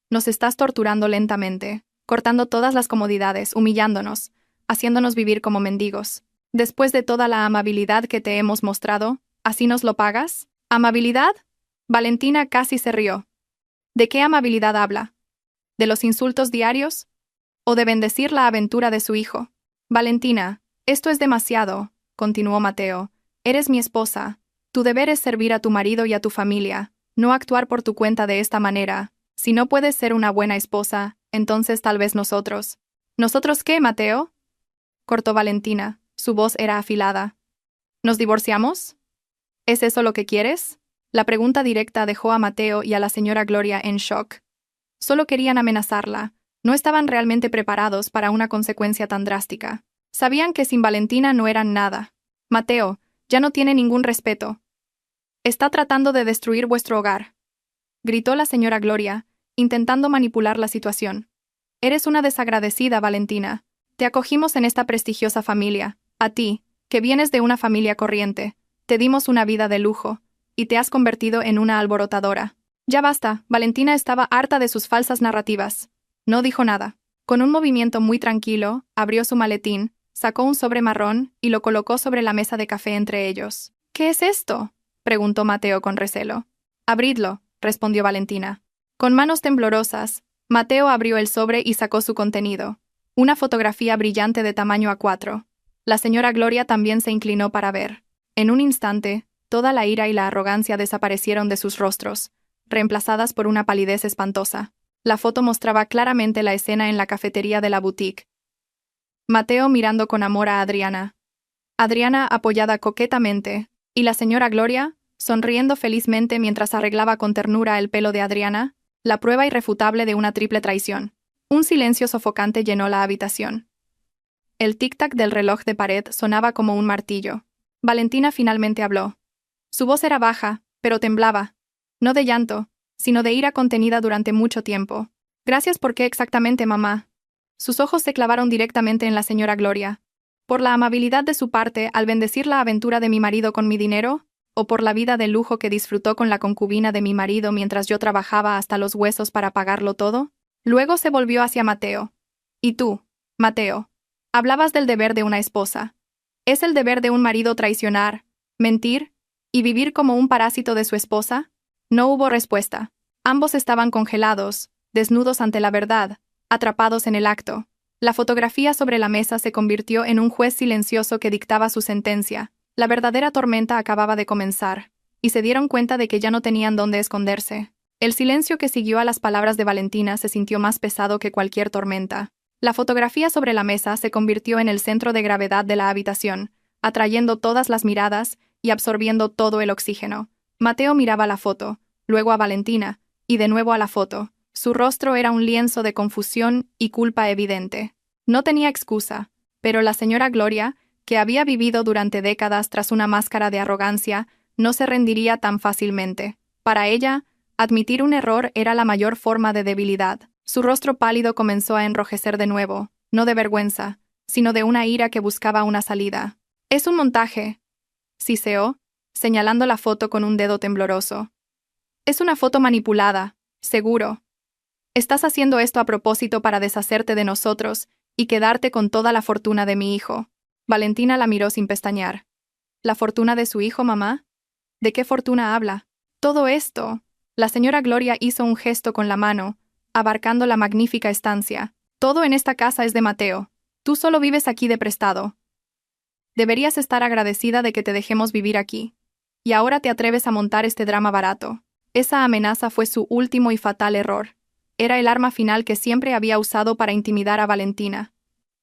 «Nos estás torturando lentamente, cortando todas las comodidades, humillándonos, haciéndonos vivir como mendigos. Después de toda la amabilidad que te hemos mostrado, ¿así nos lo pagas? ¿Amabilidad?». Valentina casi se rió. ¿De qué amabilidad habla? ¿De los insultos diarios? ¿O de bendecir la aventura de su hijo? Valentina, esto es demasiado, continuó Mateo. Eres mi esposa. Tu deber es servir a tu marido y a tu familia, no actuar por tu cuenta de esta manera. Si no puedes ser una buena esposa, entonces tal vez nosotros. ¿Nosotros qué, Mateo?, cortó Valentina. Su voz era afilada. ¿Nos divorciamos? ¿Es eso lo que quieres? La pregunta directa dejó a Mateo y a la señora Gloria en shock. Solo querían amenazarla. No estaban realmente preparados para una consecuencia tan drástica. Sabían que sin Valentina no eran nada. «Mateo, ya no tiene ningún respeto. Está tratando de destruir vuestro hogar», gritó la señora Gloria, intentando manipular la situación. «Eres una desagradecida, Valentina. Te acogimos en esta prestigiosa familia. A ti, que vienes de una familia corriente, te dimos una vida de lujo, y te has convertido en una alborotadora». «Ya basta», Valentina estaba harta de sus falsas narrativas. No dijo nada. Con un movimiento muy tranquilo, abrió su maletín, sacó un sobre marrón y lo colocó sobre la mesa de café entre ellos. «¿Qué es esto?», preguntó Mateo con recelo. «Abridlo», respondió Valentina. Con manos temblorosas, Mateo abrió el sobre y sacó su contenido. Una fotografía brillante de tamaño A4. La señora Gloria también se inclinó para ver. En un instante, toda la ira y la arrogancia desaparecieron de sus rostros, reemplazadas por una palidez espantosa. La foto mostraba claramente la escena en la cafetería de la boutique. Mateo mirando con amor a Adriana. Adriana apoyada coquetamente, y la señora Gloria, sonriendo felizmente mientras arreglaba con ternura el pelo de Adriana, la prueba irrefutable de una triple traición. Un silencio sofocante llenó la habitación. El tic-tac del reloj de pared sonaba como un martillo. Valentina finalmente habló. Su voz era baja, pero temblaba. No de llanto, sino de ira contenida durante mucho tiempo. «Gracias, ¿por qué exactamente, mamá?». Sus ojos se clavaron directamente en la señora Gloria. ¿Por la amabilidad de su parte al bendecir la aventura de mi marido con mi dinero? ¿O por la vida de lujo que disfrutó con la concubina de mi marido mientras yo trabajaba hasta los huesos para pagarlo todo? Luego se volvió hacia Mateo. «Y tú, Mateo, hablabas del deber de una esposa. ¿Es el deber de un marido traicionar, mentir y vivir como un parásito de su esposa?». No hubo respuesta. Ambos estaban congelados, desnudos ante la verdad, atrapados en el acto. La fotografía sobre la mesa se convirtió en un juez silencioso que dictaba su sentencia. La verdadera tormenta acababa de comenzar, y se dieron cuenta de que ya no tenían dónde esconderse. El silencio que siguió a las palabras de Valentina se sintió más pesado que cualquier tormenta. La fotografía sobre la mesa se convirtió en el centro de gravedad de la habitación, atrayendo todas las miradas y absorbiendo todo el oxígeno. Mateo miraba la foto, luego a Valentina, y de nuevo a la foto. Su rostro era un lienzo de confusión y culpa evidente. No tenía excusa, pero la señora Gloria, que había vivido durante décadas tras una máscara de arrogancia, no se rendiría tan fácilmente. Para ella, admitir un error era la mayor forma de debilidad. Su rostro pálido comenzó a enrojecer de nuevo, no de vergüenza, sino de una ira que buscaba una salida. «Es un montaje», siseó, señalando la foto con un dedo tembloroso. Es una foto manipulada, seguro. Estás haciendo esto a propósito para deshacerte de nosotros y quedarte con toda la fortuna de mi hijo. Valentina la miró sin pestañear. ¿La fortuna de su hijo, mamá? ¿De qué fortuna habla? Todo esto. La señora Gloria hizo un gesto con la mano, abarcando la magnífica estancia. Todo en esta casa es de Mateo. Tú solo vives aquí de prestado. Deberías estar agradecida de que te dejemos vivir aquí. Y ahora te atreves a montar este drama barato. Esa amenaza fue su último y fatal error. Era el arma final que siempre había usado para intimidar a Valentina.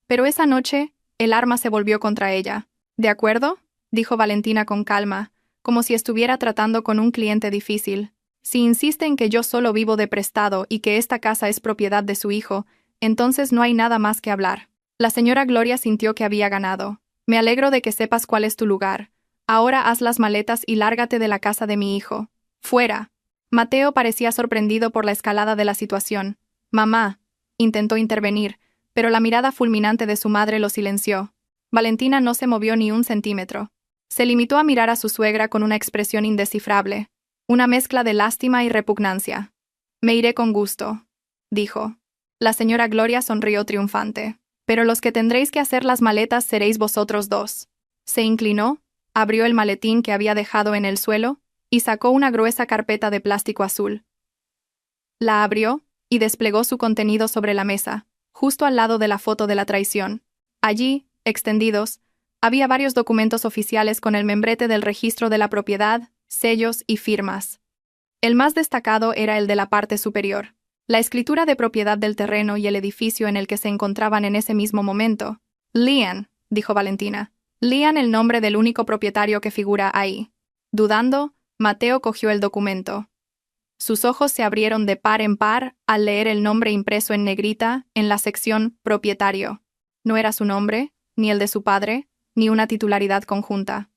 Pero esa noche, el arma se volvió contra ella. ¿De acuerdo?, dijo Valentina con calma, como si estuviera tratando con un cliente difícil. Si insiste en que yo solo vivo de prestado y que esta casa es propiedad de su hijo, entonces no hay nada más que hablar. La señora Gloria sintió que había ganado. Me alegro de que sepas cuál es tu lugar. Ahora haz las maletas y lárgate de la casa de mi hijo. ¡Fuera! Mateo parecía sorprendido por la escalada de la situación. Mamá, intentó intervenir, pero la mirada fulminante de su madre lo silenció. Valentina no se movió ni un centímetro. Se limitó a mirar a su suegra con una expresión indescifrable, una mezcla de lástima y repugnancia. Me iré con gusto, dijo. La señora Gloria sonrió triunfante. Pero los que tendréis que hacer las maletas seréis vosotros dos. Se inclinó, abrió el maletín que había dejado en el suelo y sacó una gruesa carpeta de plástico azul. La abrió y desplegó su contenido sobre la mesa, justo al lado de la foto de la traición. Allí, extendidos, había varios documentos oficiales con el membrete del registro de la propiedad, sellos y firmas. El más destacado era el de la parte superior. La escritura de propiedad del terreno y el edificio en el que se encontraban en ese mismo momento. Lian, dijo Valentina. Lian, el nombre del único propietario que figura ahí. Dudando, Mateo cogió el documento. Sus ojos se abrieron de par en par al leer el nombre impreso en negrita en la sección Propietario. No era su nombre, ni el de su padre, ni una titularidad conjunta.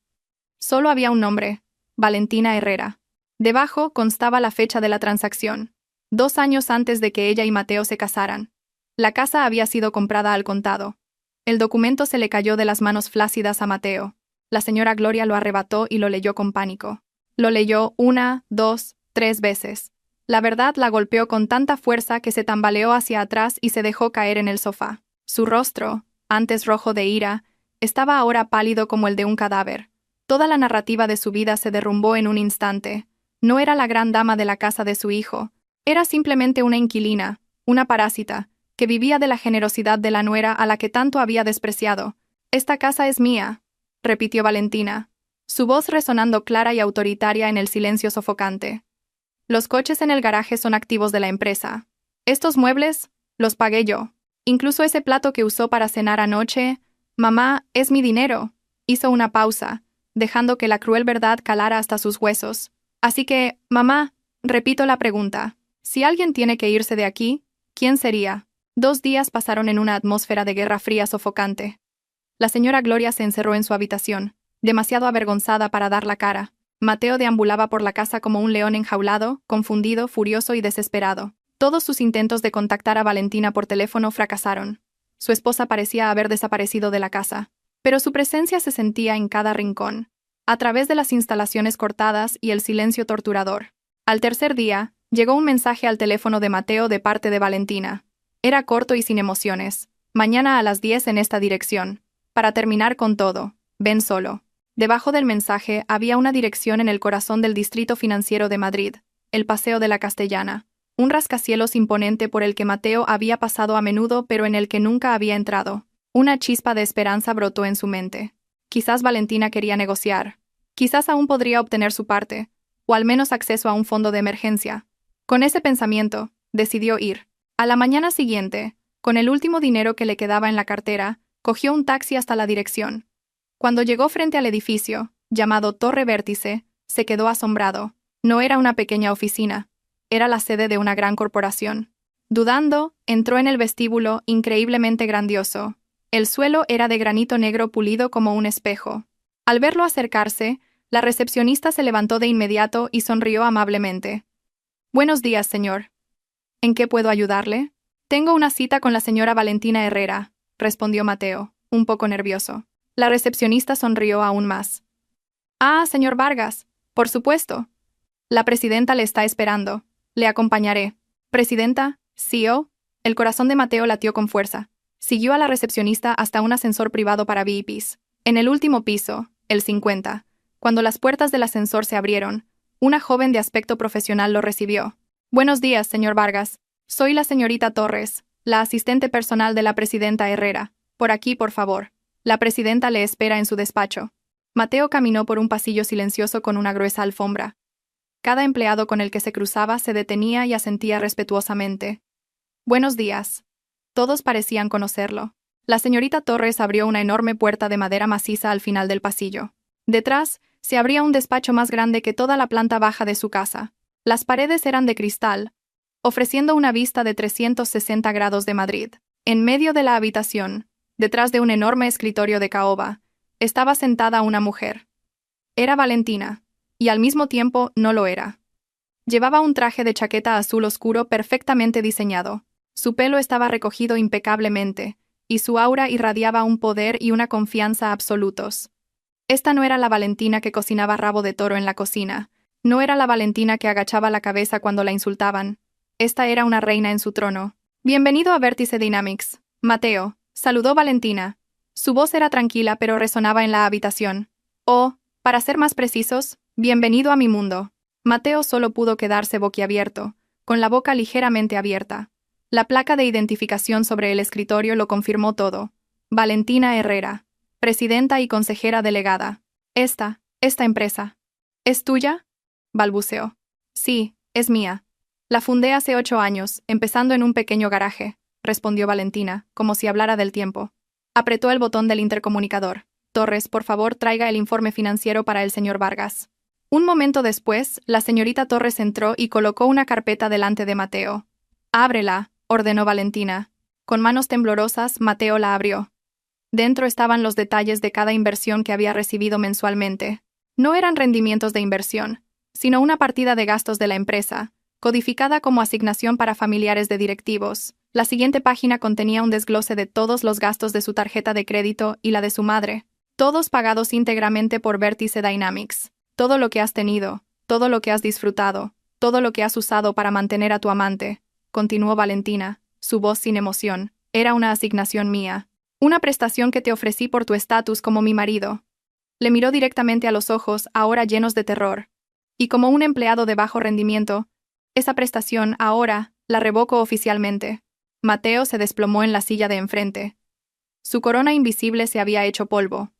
Solo había un nombre, Valentina Herrera. Debajo constaba la fecha de la transacción. 2 años antes de que ella y Mateo se casaran. La casa había sido comprada al contado. El documento se le cayó de las manos flácidas a Mateo. La señora Gloria lo arrebató y lo leyó con pánico. Lo leyó 1, 2, 3 veces. La verdad la golpeó con tanta fuerza que se tambaleó hacia atrás y se dejó caer en el sofá. Su rostro, antes rojo de ira, estaba ahora pálido como el de un cadáver. Toda la narrativa de su vida se derrumbó en un instante. No era la gran dama de la casa de su hijo. Era simplemente una inquilina, una parásita, que vivía de la generosidad de la nuera a la que tanto había despreciado. «Esta casa es mía», repitió Valentina, su voz resonando clara y autoritaria en el silencio sofocante. «Los coches en el garaje son activos de la empresa. Estos muebles, los pagué yo. Incluso ese plato que usó para cenar anoche, mamá, es mi dinero». Hizo una pausa, dejando que la cruel verdad calara hasta sus huesos. «Así que, mamá, repito la pregunta. Si alguien tiene que irse de aquí, ¿quién sería?» 2 días pasaron en una atmósfera de guerra fría sofocante. La señora Gloria se encerró en su habitación, demasiado avergonzada para dar la cara. Mateo deambulaba por la casa como un león enjaulado, confundido, furioso y desesperado. Todos sus intentos de contactar a Valentina por teléfono fracasaron. Su esposa parecía haber desaparecido de la casa, pero su presencia se sentía en cada rincón, a través de las instalaciones cortadas y el silencio torturador. Al tercer día, llegó un mensaje al teléfono de Mateo de parte de Valentina. Era corto y sin emociones. «Mañana a las 10 en esta dirección. Para terminar con todo, ven solo». Debajo del mensaje había una dirección en el corazón del distrito financiero de Madrid, el Paseo de la Castellana, un rascacielos imponente por el que Mateo había pasado a menudo pero en el que nunca había entrado. Una chispa de esperanza brotó en su mente. Quizás Valentina quería negociar. Quizás aún podría obtener su parte, o al menos acceso a un fondo de emergencia. Con ese pensamiento, decidió ir. A la mañana siguiente, con el último dinero que le quedaba en la cartera, cogió un taxi hasta la dirección. Cuando llegó frente al edificio, llamado Torre Vértice, se quedó asombrado. No era una pequeña oficina, era la sede de una gran corporación. Dudando, entró en el vestíbulo increíblemente grandioso. El suelo era de granito negro pulido como un espejo. Al verlo acercarse, la recepcionista se levantó de inmediato y sonrió amablemente. «Buenos días, señor. ¿En qué puedo ayudarle?» «Tengo una cita con la señora Valentina Herrera», respondió Mateo, un poco nervioso. La recepcionista sonrió aún más. «Ah, señor Vargas, por supuesto. La presidenta le está esperando. Le acompañaré. Presidenta, CEO. El corazón de Mateo latió con fuerza. Siguió a la recepcionista hasta un ascensor privado para VIPs. En el último piso, el 50, cuando las puertas del ascensor se abrieron, una joven de aspecto profesional lo recibió. Buenos días, señor Vargas. Soy la señorita Torres, la asistente personal de la presidenta Herrera. Por aquí, por favor. La presidenta le espera en su despacho. Mateo caminó por un pasillo silencioso con una gruesa alfombra. Cada empleado con el que se cruzaba se detenía y asentía respetuosamente. Buenos días. Todos parecían conocerlo. La señorita Torres abrió una enorme puerta de madera maciza al final del pasillo. Detrás, se abría un despacho más grande que toda la planta baja de su casa. Las paredes eran de cristal, ofreciendo una vista de 360 grados de Madrid. En medio de la habitación, detrás de un enorme escritorio de caoba, estaba sentada una mujer. Era Valentina, y al mismo tiempo no lo era. Llevaba un traje de chaqueta azul oscuro perfectamente diseñado. Su pelo estaba recogido impecablemente, y su aura irradiaba un poder y una confianza absolutos. Esta no era la Valentina que cocinaba rabo de toro en la cocina, no era la Valentina que agachaba la cabeza cuando la insultaban. Esta era una reina en su trono. Bienvenido a Vértice Dynamics, Mateo, saludó Valentina. Su voz era tranquila pero resonaba en la habitación. Oh, para ser más precisos, bienvenido a mi mundo. Mateo solo pudo quedarse boquiabierto, con la boca ligeramente abierta. La placa de identificación sobre el escritorio lo confirmó todo. Valentina Herrera, presidenta y consejera delegada. Esta empresa. ¿Es tuya?, balbuceó. Sí, es mía. La fundé hace 8 años, empezando en un pequeño garaje, respondió Valentina, como si hablara del tiempo. Apretó el botón del intercomunicador. Torres, por favor, traiga el informe financiero para el señor Vargas. Un momento después, la señorita Torres entró y colocó una carpeta delante de Mateo. Ábrela, ordenó Valentina. Con manos temblorosas, Mateo la abrió. Dentro estaban los detalles de cada inversión que había recibido mensualmente. No eran rendimientos de inversión, sino una partida de gastos de la empresa, codificada como asignación para familiares de directivos. La siguiente página contenía un desglose de todos los gastos de su tarjeta de crédito y la de su madre, todos pagados íntegramente por Vértice Dynamics. Todo lo que has tenido, todo lo que has disfrutado, todo lo que has usado para mantener a tu amante, continuó Valentina, su voz sin emoción, era una asignación mía. Una prestación que te ofrecí por tu estatus como mi marido. Le miró directamente a los ojos, ahora llenos de terror. Y como un empleado de bajo rendimiento, esa prestación, ahora, la revoco oficialmente. Mateo se desplomó en la silla de enfrente. Su corona invisible se había hecho polvo.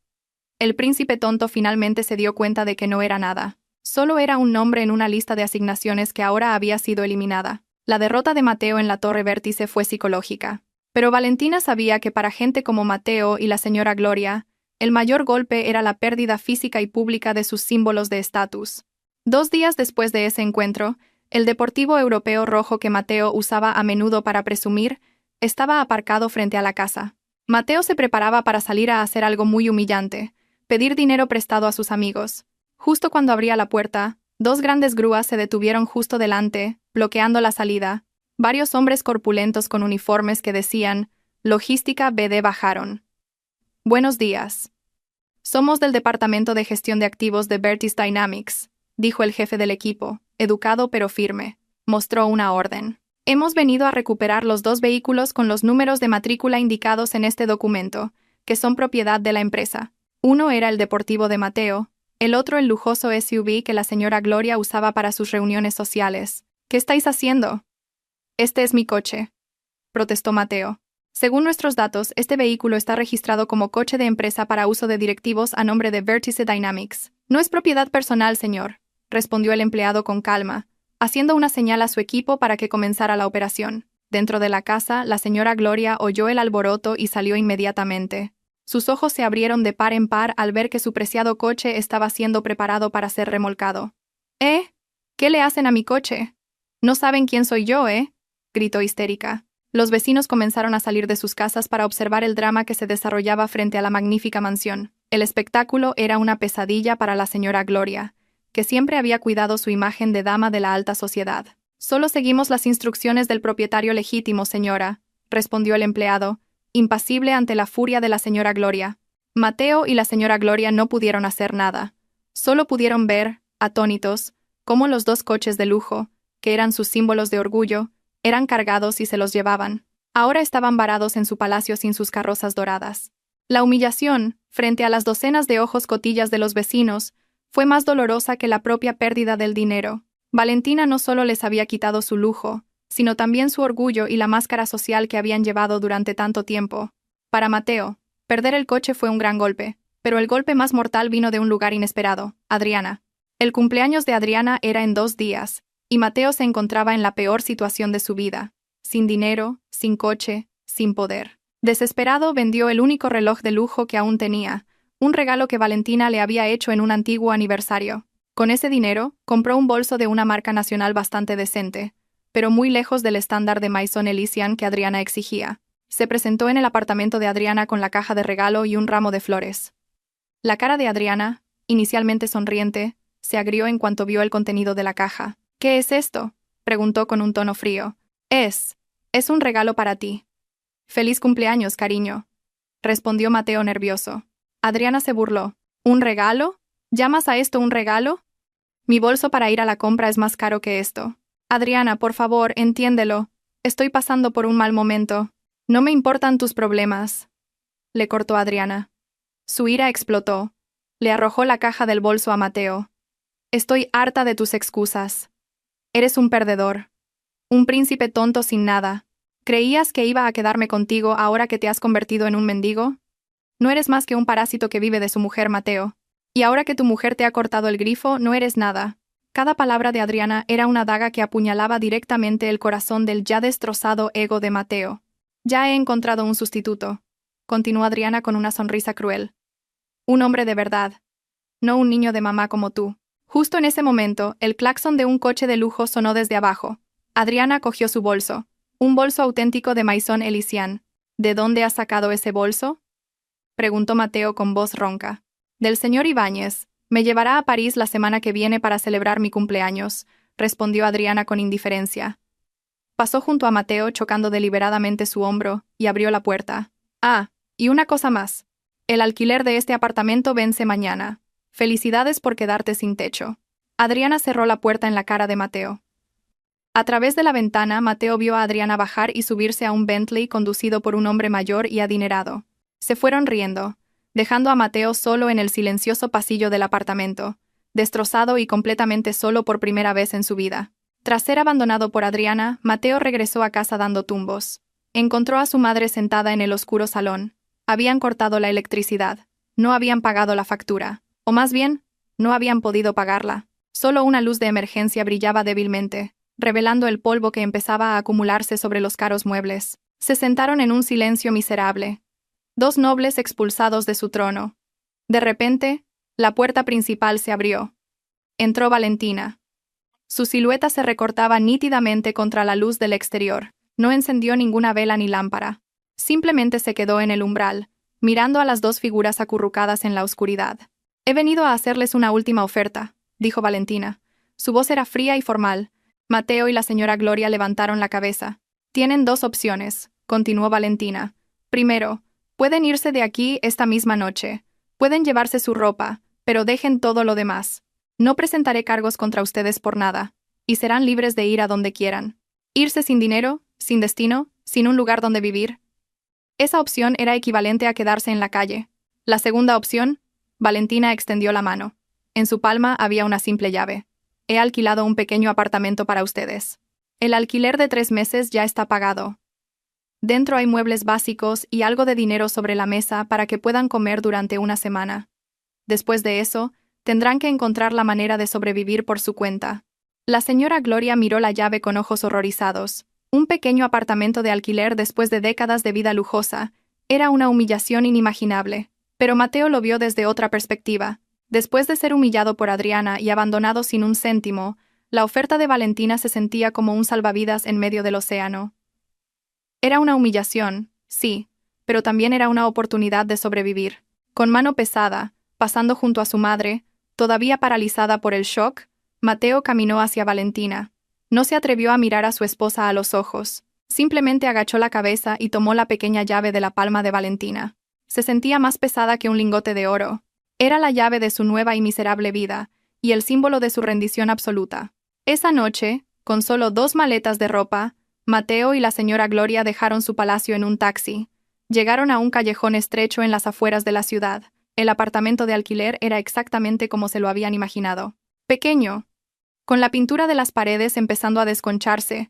El príncipe tonto finalmente se dio cuenta de que no era nada. Solo era un nombre en una lista de asignaciones que ahora había sido eliminada. La derrota de Mateo en la Torre Vértice fue psicológica. Pero Valentina sabía que para gente como Mateo y la señora Gloria, el mayor golpe era la pérdida física y pública de sus símbolos de estatus. 2 días después de ese encuentro, el deportivo europeo rojo que Mateo usaba a menudo para presumir, estaba aparcado frente a la casa. Mateo se preparaba para salir a hacer algo muy humillante, pedir dinero prestado a sus amigos. Justo cuando abría la puerta, 2 grandes grúas se detuvieron justo delante, bloqueando la salida. Varios hombres corpulentos con uniformes que decían Logística BD bajaron. Buenos días. Somos del Departamento de Gestión de Activos de Vértice Dynamics, dijo el jefe del equipo, educado pero firme. Mostró una orden. Hemos venido a recuperar los 2 vehículos con los números de matrícula indicados en este documento, que son propiedad de la empresa. Uno era el deportivo de Mateo, el otro el lujoso SUV que la señora Gloria usaba para sus reuniones sociales. ¿Qué estáis haciendo? Este es mi coche, protestó Mateo. Según nuestros datos, este vehículo está registrado como coche de empresa para uso de directivos a nombre de Vértice Dynamics. No es propiedad personal, señor, respondió el empleado con calma, haciendo una señal a su equipo para que comenzara la operación. Dentro de la casa, la señora Gloria oyó el alboroto y salió inmediatamente. Sus ojos se abrieron de par en par al ver que su preciado coche estaba siendo preparado para ser remolcado. ¿Qué le hacen a mi coche? No saben quién soy yo, gritó histérica. Los vecinos comenzaron a salir de sus casas para observar el drama que se desarrollaba frente a la magnífica mansión. El espectáculo era una pesadilla para la señora Gloria, que siempre había cuidado su imagen de dama de la alta sociedad. Solo seguimos las instrucciones del propietario legítimo, señora, respondió el empleado, impasible ante la furia de la señora Gloria. Mateo y la señora Gloria no pudieron hacer nada. Solo pudieron ver, atónitos, cómo los dos coches de lujo, que eran sus símbolos de orgullo, eran cargados y se los llevaban. Ahora estaban varados en su palacio sin sus carrozas doradas. La humillación, frente a las docenas de ojos cotillas de los vecinos, fue más dolorosa que la propia pérdida del dinero. Valentina no solo les había quitado su lujo, sino también su orgullo y la máscara social que habían llevado durante tanto tiempo. Para Mateo, perder el coche fue un gran golpe, pero el golpe más mortal vino de un lugar inesperado: Adriana. El cumpleaños de Adriana era en 2 días, y Mateo se encontraba en la peor situación de su vida: sin dinero, sin coche, sin poder. Desesperado, vendió el único reloj de lujo que aún tenía, un regalo que Valentina le había hecho en un antiguo aniversario. Con ese dinero, compró un bolso de una marca nacional bastante decente, pero muy lejos del estándar de Maison Elysian que Adriana exigía. Se presentó en el apartamento de Adriana con la caja de regalo y un ramo de flores. La cara de Adriana, inicialmente sonriente, se agrió en cuanto vio el contenido de la caja. «¿Qué es esto?», preguntó con un tono frío. Es un regalo para ti». «Feliz cumpleaños, cariño», respondió Mateo nervioso. Adriana se burló. «¿Un regalo? ¿Llamas a esto un regalo? Mi bolso para ir a la compra es más caro que esto». «Adriana, por favor, entiéndelo. Estoy pasando por un mal momento». «No me importan tus problemas», le cortó Adriana. Su ira explotó. Le arrojó la caja del bolso a Mateo. «Estoy harta de tus excusas. Eres un perdedor. Un príncipe tonto sin nada. ¿Creías que iba a quedarme contigo ahora que te has convertido en un mendigo? No eres más que un parásito que vive de su mujer, Mateo. Y ahora que tu mujer te ha cortado el grifo, no eres nada». Cada palabra de Adriana era una daga que apuñalaba directamente el corazón del ya destrozado ego de Mateo. «Ya he encontrado un sustituto», continuó Adriana con una sonrisa cruel. «Un hombre de verdad. No un niño de mamá como tú». Justo en ese momento, el claxon de un coche de lujo sonó desde abajo. Adriana cogió su bolso. Un bolso auténtico de Maison Elysian. «¿De dónde has sacado ese bolso?», preguntó Mateo con voz ronca. «Del señor Ibáñez. Me llevará a París la semana que viene para celebrar mi cumpleaños», respondió Adriana con indiferencia. Pasó junto a Mateo chocando deliberadamente su hombro y abrió la puerta. «Ah, y una cosa más. El alquiler de este apartamento vence mañana. Felicidades por quedarte sin techo». Adriana cerró la puerta en la cara de Mateo. A través de la ventana, Mateo vio a Adriana bajar y subirse a un Bentley conducido por un hombre mayor y adinerado. Se fueron riendo, dejando a Mateo solo en el silencioso pasillo del apartamento, destrozado y completamente solo por primera vez en su vida. Tras ser abandonado por Adriana, Mateo regresó a casa dando tumbos. Encontró a su madre sentada en el oscuro salón. Habían cortado la electricidad. No habían pagado la factura. O más bien, no habían podido pagarla. Solo una luz de emergencia brillaba débilmente, revelando el polvo que empezaba a acumularse sobre los caros muebles. Se sentaron en un silencio miserable. 2 nobles expulsados de su trono. De repente, la puerta principal se abrió. Entró Valentina. Su silueta se recortaba nítidamente contra la luz del exterior. No encendió ninguna vela ni lámpara. Simplemente se quedó en el umbral, mirando a las 2 figuras acurrucadas en la oscuridad. «He venido a hacerles una última oferta», dijo Valentina. Su voz era fría y formal. Mateo y la señora Gloria levantaron la cabeza. «Tienen 2 opciones», continuó Valentina. «Primero, pueden irse de aquí esta misma noche. Pueden llevarse su ropa, pero dejen todo lo demás. No presentaré cargos contra ustedes por nada, y serán libres de ir a donde quieran. Irse sin dinero, sin destino, sin un lugar donde vivir». Esa opción era equivalente a quedarse en la calle. La segunda opción, Valentina extendió la mano. En su palma había una simple llave. «He alquilado un pequeño apartamento para ustedes. El alquiler de 3 meses ya está pagado. Dentro hay muebles básicos y algo de dinero sobre la mesa para que puedan comer durante una semana. Después de eso, tendrán que encontrar la manera de sobrevivir por su cuenta». La señora Gloria miró la llave con ojos horrorizados. Un pequeño apartamento de alquiler después de décadas de vida lujosa era una humillación inimaginable, pero Mateo lo vio desde otra perspectiva. Después de ser humillado por Adriana y abandonado sin un céntimo, la oferta de Valentina se sentía como un salvavidas en medio del océano. Era una humillación, sí, pero también era una oportunidad de sobrevivir. Con mano pesada, pasando junto a su madre, todavía paralizada por el shock, Mateo caminó hacia Valentina. No se atrevió a mirar a su esposa a los ojos. Simplemente agachó la cabeza y tomó la pequeña llave de la palma de Valentina. Se sentía más pesada que un lingote de oro. Era la llave de su nueva y miserable vida, y el símbolo de su rendición absoluta. Esa noche, con solo 2 maletas de ropa, Mateo y la señora Gloria dejaron su palacio en un taxi. Llegaron a un callejón estrecho en las afueras de la ciudad. El apartamento de alquiler era exactamente como se lo habían imaginado. Pequeño, con la pintura de las paredes empezando a desconcharse,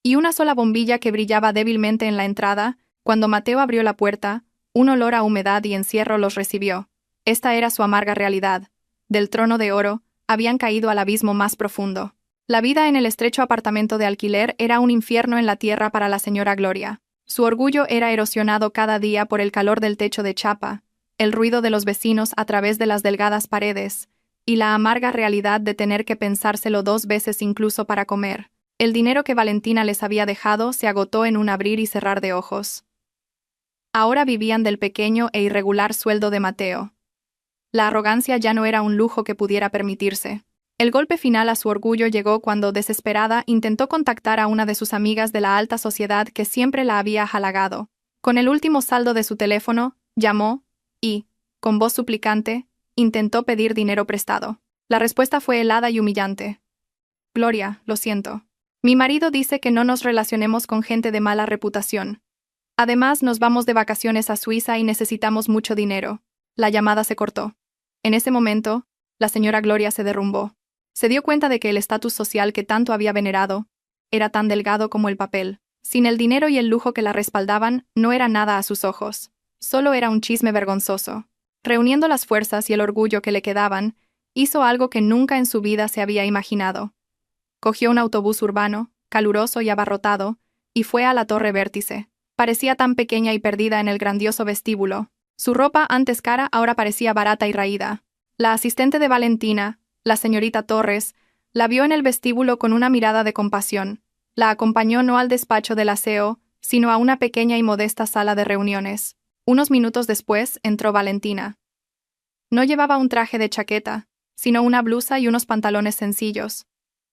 y una sola bombilla que brillaba débilmente en la entrada. Cuando Mateo abrió la puerta, un olor a humedad y encierro los recibió. Esta era su amarga realidad. Del trono de oro, habían caído al abismo más profundo. La vida en el estrecho apartamento de alquiler era un infierno en la tierra para la señora Gloria. Su orgullo era erosionado cada día por el calor del techo de chapa, el ruido de los vecinos a través de las delgadas paredes, y la amarga realidad de tener que pensárselo 2 veces incluso para comer. El dinero que Valentina les había dejado se agotó en un abrir y cerrar de ojos. Ahora vivían del pequeño e irregular sueldo de Mateo. La arrogancia ya no era un lujo que pudiera permitirse. El golpe final a su orgullo llegó cuando, desesperada, intentó contactar a una de sus amigas de la alta sociedad que siempre la había halagado. Con el último saldo de su teléfono, llamó y, con voz suplicante, intentó pedir dinero prestado. La respuesta fue helada y humillante. Gloria, lo siento. Mi marido dice que no nos relacionemos con gente de mala reputación. Además, nos vamos de vacaciones a Suiza y necesitamos mucho dinero. La llamada se cortó. En ese momento, la señora Gloria se derrumbó. Se dio cuenta de que el estatus social que tanto había venerado era tan delgado como el papel. Sin el dinero y el lujo que la respaldaban, no era nada a sus ojos. Solo era un chisme vergonzoso. Reuniendo las fuerzas y el orgullo que le quedaban, hizo algo que nunca en su vida se había imaginado. Cogió un autobús urbano, caluroso y abarrotado, y fue a la Torre Vértice. Parecía tan pequeña y perdida en el grandioso vestíbulo. Su ropa, antes cara, ahora parecía barata y raída. La asistente de Valentina, la señorita Torres, la vio en el vestíbulo con una mirada de compasión. La acompañó no al despacho del aseo, sino a una pequeña y modesta sala de reuniones. Unos minutos después entró Valentina. No llevaba un traje de chaqueta, sino una blusa y unos pantalones sencillos.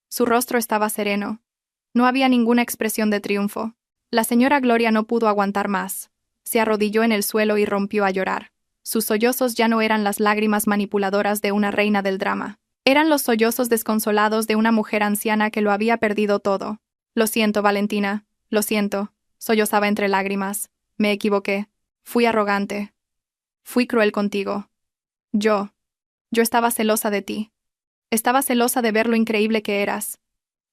Su rostro estaba sereno. No había ninguna expresión de triunfo. La señora Gloria no pudo aguantar más. Se arrodilló en el suelo y rompió a llorar. Sus sollozos ya no eran las lágrimas manipuladoras de una reina del drama. Eran los sollozos desconsolados de una mujer anciana que lo había perdido todo. Lo siento, Valentina, lo siento, sollozaba entre lágrimas. Me equivoqué. Fui arrogante. Fui cruel contigo. Yo estaba celosa de ti. Estaba celosa de ver lo increíble que eras.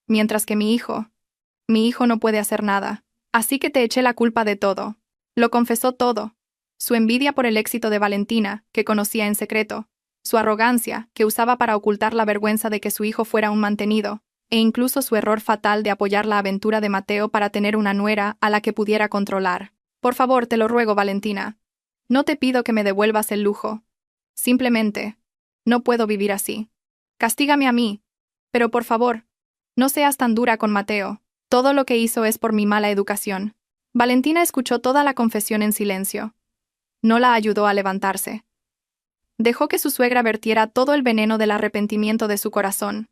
Mientras que mi hijo no puede hacer nada. Así que te eché la culpa de todo. Lo confesó todo. Su envidia por el éxito de Valentina, que conocía en secreto. Su arrogancia, que usaba para ocultar la vergüenza de que su hijo fuera un mantenido. E incluso su error fatal de apoyar la aventura de Mateo para tener una nuera a la que pudiera controlar. Por favor, te lo ruego, Valentina. No te pido que me devuelvas el lujo. Simplemente, no puedo vivir así. Castígame a mí. Pero por favor, no seas tan dura con Mateo. Todo lo que hizo es por mi mala educación. Valentina escuchó toda la confesión en silencio. No la ayudó a levantarse. Dejó que su suegra vertiera todo el veneno del arrepentimiento de su corazón.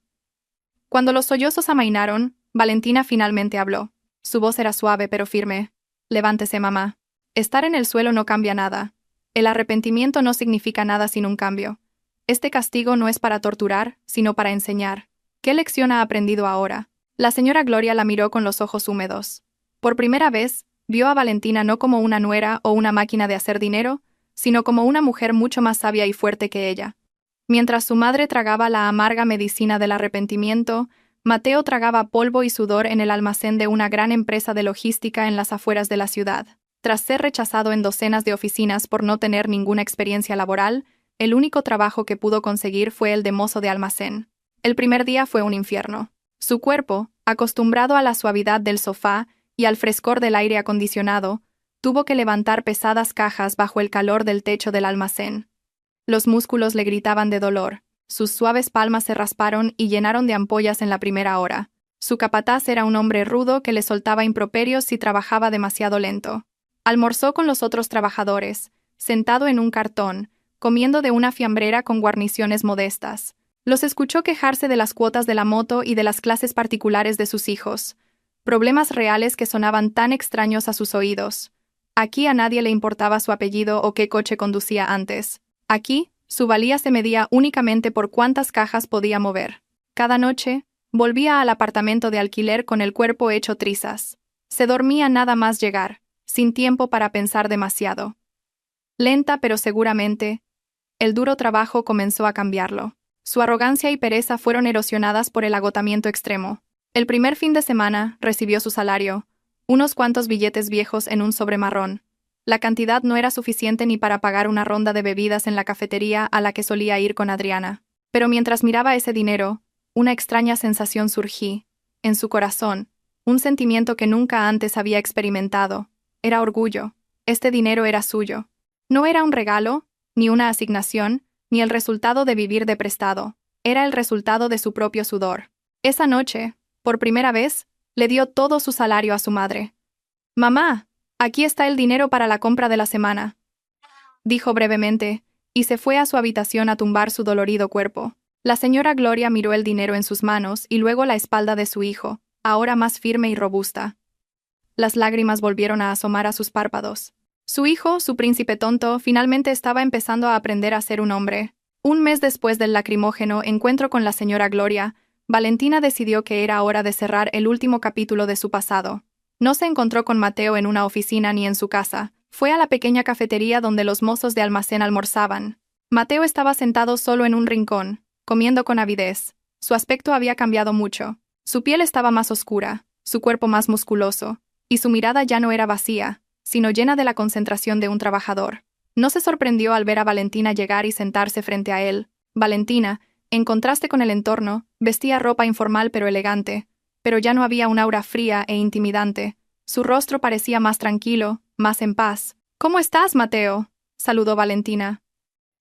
Cuando los sollozos amainaron, Valentina finalmente habló. Su voz era suave pero firme. Levántese, mamá. Estar en el suelo no cambia nada. El arrepentimiento no significa nada sin un cambio. Este castigo no es para torturar, sino para enseñar. ¿Qué lección ha aprendido ahora? La señora Gloria la miró con los ojos húmedos. Por primera vez, vio a Valentina no como una nuera o una máquina de hacer dinero, sino como una mujer mucho más sabia y fuerte que ella. Mientras su madre tragaba la amarga medicina del arrepentimiento, Mateo tragaba polvo y sudor en el almacén de una gran empresa de logística en las afueras de la ciudad. Tras ser rechazado en docenas de oficinas por no tener ninguna experiencia laboral, el único trabajo que pudo conseguir fue el de mozo de almacén. El primer día fue un infierno. Su cuerpo, acostumbrado a la suavidad del sofá y al frescor del aire acondicionado, tuvo que levantar pesadas cajas bajo el calor del techo del almacén. Los músculos le gritaban de dolor. Sus suaves palmas se rasparon y llenaron de ampollas en la primera hora. Su capataz era un hombre rudo que le soltaba improperios si trabajaba demasiado lento. Almorzó con los otros trabajadores, sentado en un cartón, comiendo de una fiambrera con guarniciones modestas. Los escuchó quejarse de las cuotas de la moto y de las clases particulares de sus hijos. Problemas reales que sonaban tan extraños a sus oídos. Aquí a nadie le importaba su apellido o qué coche conducía antes. Aquí, Su valía se medía únicamente por cuántas cajas podía mover. Cada noche, volvía al apartamento de alquiler con el cuerpo hecho trizas. Se dormía nada más llegar, sin tiempo para pensar demasiado. Lenta pero seguramente, el duro trabajo comenzó a cambiarlo. Su arrogancia y pereza fueron erosionadas por el agotamiento extremo. El primer fin de semana, recibió su salario, unos cuantos billetes viejos en un sobre marrón. La cantidad no era suficiente ni para pagar una ronda de bebidas en la cafetería a la que solía ir con Adriana. Pero mientras miraba ese dinero, una extraña sensación surgía en su corazón, un sentimiento que nunca antes había experimentado. Era orgullo. Este dinero era suyo. No era un regalo, ni una asignación, ni el resultado de vivir de prestado. Era el resultado de su propio sudor. Esa noche, por primera vez, le dio todo su salario a su madre. «Mamá, aquí está el dinero para la compra de la semana», dijo brevemente, y se fue a su habitación a tumbar su dolorido cuerpo. La señora Gloria miró el dinero en sus manos y luego la espalda de su hijo, ahora más firme y robusta. Las lágrimas volvieron a asomar a sus párpados. Su hijo, su príncipe tonto, finalmente estaba empezando a aprender a ser un hombre. Un mes después del lacrimógeno encuentro con la señora Gloria, Valentina decidió que era hora de cerrar el último capítulo de su pasado. No se encontró con Mateo en una oficina ni en su casa. Fue a la pequeña cafetería donde los mozos de almacén almorzaban. Mateo estaba sentado solo en un rincón, comiendo con avidez. Su aspecto había cambiado mucho. Su piel estaba más oscura, su cuerpo más musculoso, y su mirada ya no era vacía, sino llena de la concentración de un trabajador. No se sorprendió al ver a Valentina llegar y sentarse frente a él. Valentina, en contraste con el entorno, vestía ropa informal pero elegante, pero ya no había un aura fría e intimidante. Su rostro parecía más tranquilo, más en paz. «¿Cómo estás, Mateo?», saludó Valentina.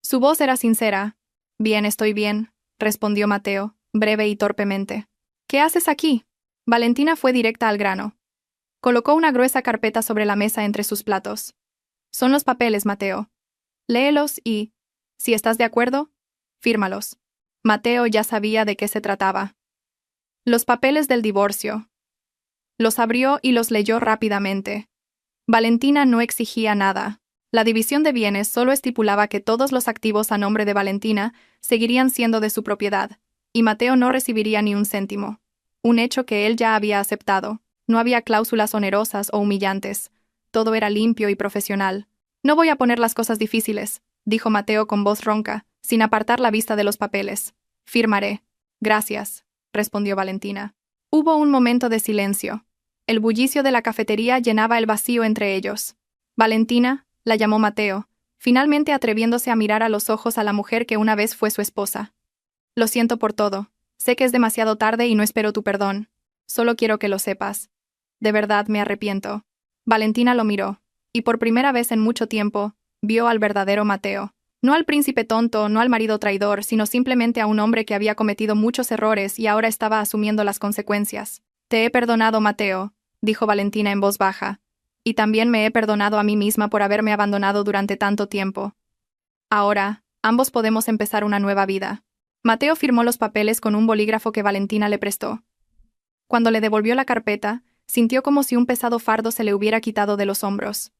Su voz era sincera. «Bien, estoy bien», respondió Mateo, breve y torpemente. «¿Qué haces aquí?». Valentina fue directa al grano. Colocó una gruesa carpeta sobre la mesa entre sus platos. «Son los papeles, Mateo. Léelos y, si estás de acuerdo, fírmalos». Mateo ya sabía de qué se trataba. Los papeles del divorcio. Los abrió y los leyó rápidamente. Valentina no exigía nada. La división de bienes solo estipulaba que todos los activos a nombre de Valentina seguirían siendo de su propiedad, y Mateo no recibiría ni un céntimo. Un hecho que él ya había aceptado. No había cláusulas onerosas o humillantes. Todo era limpio y profesional. «No voy a poner las cosas difíciles», dijo Mateo con voz ronca, sin apartar la vista de los papeles. «Firmaré». «Gracias», respondió Valentina. Hubo un momento de silencio. El bullicio de la cafetería llenaba el vacío entre ellos. «Valentina», la llamó Mateo, finalmente atreviéndose a mirar a los ojos a la mujer que una vez fue su esposa. «Lo siento por todo. Sé que es demasiado tarde y no espero tu perdón. Solo quiero que lo sepas. De verdad me arrepiento». Valentina lo miró, y por primera vez en mucho tiempo, vio al verdadero Mateo. No al príncipe tonto, no al marido traidor, sino simplemente a un hombre que había cometido muchos errores y ahora estaba asumiendo las consecuencias. «Te he perdonado, Mateo», dijo Valentina en voz baja, «y también me he perdonado a mí misma por haberme abandonado durante tanto tiempo. Ahora, ambos podemos empezar una nueva vida». Mateo firmó los papeles con un bolígrafo que Valentina le prestó. Cuando le devolvió la carpeta, sintió como si un pesado fardo se le hubiera quitado de los hombros.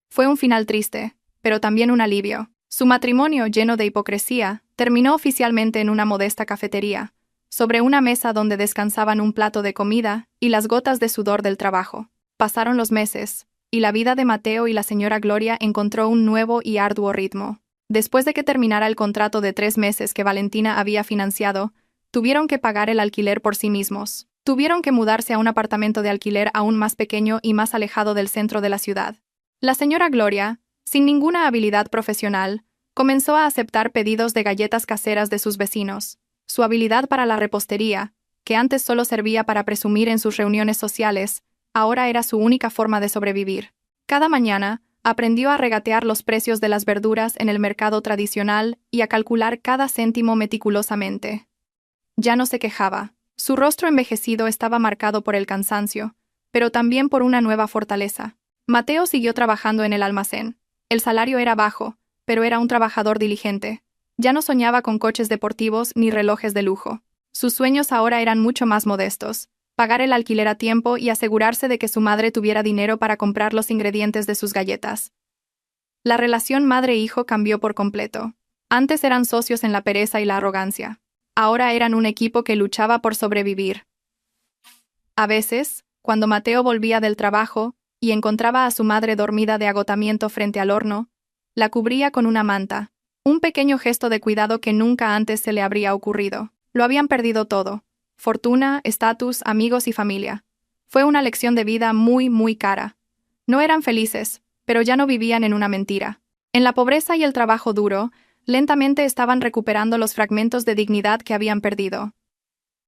Fue un final triste, pero también un alivio. Su matrimonio, lleno de hipocresía, terminó oficialmente en una modesta cafetería, sobre una mesa donde descansaban un plato de comida y las gotas de sudor del trabajo. Pasaron los meses, y la vida de Mateo y la señora Gloria encontró un nuevo y arduo ritmo. Después de que terminara el contrato de 3 meses que Valentina había financiado, tuvieron que pagar el alquiler por sí mismos. Tuvieron que mudarse a un apartamento de alquiler aún más pequeño y más alejado del centro de la ciudad. La señora Gloria, sin ninguna habilidad profesional, comenzó a aceptar pedidos de galletas caseras de sus vecinos. Su habilidad para la repostería, que antes solo servía para presumir en sus reuniones sociales, ahora era su única forma de sobrevivir. Cada mañana, aprendió a regatear los precios de las verduras en el mercado tradicional y a calcular cada céntimo meticulosamente. Ya no se quejaba. Su rostro envejecido estaba marcado por el cansancio, pero también por una nueva fortaleza. Mateo siguió trabajando en el almacén. El salario era bajo, pero era un trabajador diligente. Ya no soñaba con coches deportivos ni relojes de lujo. Sus sueños ahora eran mucho más modestos: pagar el alquiler a tiempo y asegurarse de que su madre tuviera dinero para comprar los ingredientes de sus galletas. La relación madre-hijo cambió por completo. Antes eran socios en la pereza y la arrogancia. Ahora eran un equipo que luchaba por sobrevivir. A veces, cuando Mateo volvía del trabajo y encontraba a su madre dormida de agotamiento frente al horno, la cubría con una manta. Un pequeño gesto de cuidado que nunca antes se le habría ocurrido. Lo habían perdido todo: fortuna, estatus, amigos y familia. Fue una lección de vida muy, muy cara. No eran felices, pero ya no vivían en una mentira. En la pobreza y el trabajo duro, lentamente estaban recuperando los fragmentos de dignidad que habían perdido.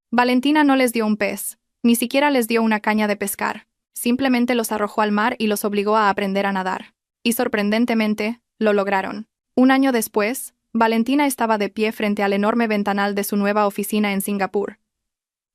Valentina no les dio un pez, ni siquiera les dio una caña de pescar. Simplemente los arrojó al mar y los obligó a aprender a nadar. Y sorprendentemente, lo lograron. Un año después, Valentina estaba de pie frente al enorme ventanal de su nueva oficina en Singapur.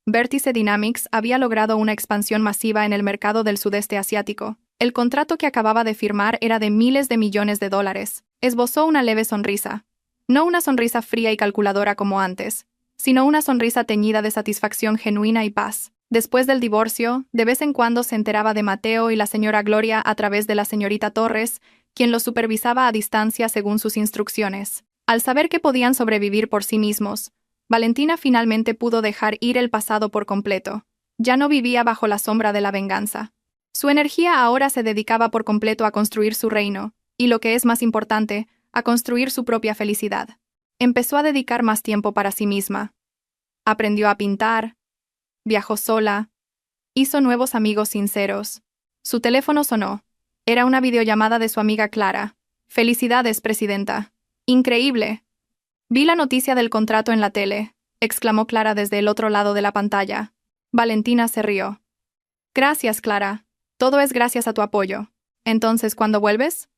Vértice Dynamics había logrado una expansión masiva en el mercado del sudeste asiático. El contrato que acababa de firmar era de miles de millones de dólares. Esbozó una leve sonrisa. No una sonrisa fría y calculadora como antes, sino una sonrisa teñida de satisfacción genuina y paz. Después del divorcio, de vez en cuando se enteraba de Mateo y la señora Gloria a través de la señorita Torres, quien los supervisaba a distancia según sus instrucciones. Al saber que podían sobrevivir por sí mismos, Valentina finalmente pudo dejar ir el pasado por completo. Ya no vivía bajo la sombra de la venganza. Su energía ahora se dedicaba por completo a construir su reino, y lo que es más importante, a construir su propia felicidad. Empezó a dedicar más tiempo para sí misma. Aprendió a pintar, viajó sola, hizo nuevos amigos sinceros. Su teléfono sonó. Era una videollamada de su amiga Clara. «Felicidades, presidenta. Increíble. Vi la noticia del contrato en la tele», exclamó Clara desde el otro lado de la pantalla. Valentina se rió. «Gracias, Clara. Todo es gracias a tu apoyo. Entonces, ¿cuándo vuelves?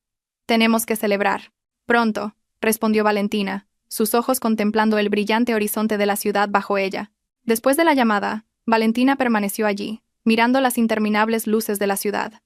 Tenemos que celebrar». «Pronto», respondió Valentina, sus ojos contemplando el brillante horizonte de la ciudad bajo ella. Después de la llamada, Valentina permaneció allí, mirando las interminables luces de la ciudad.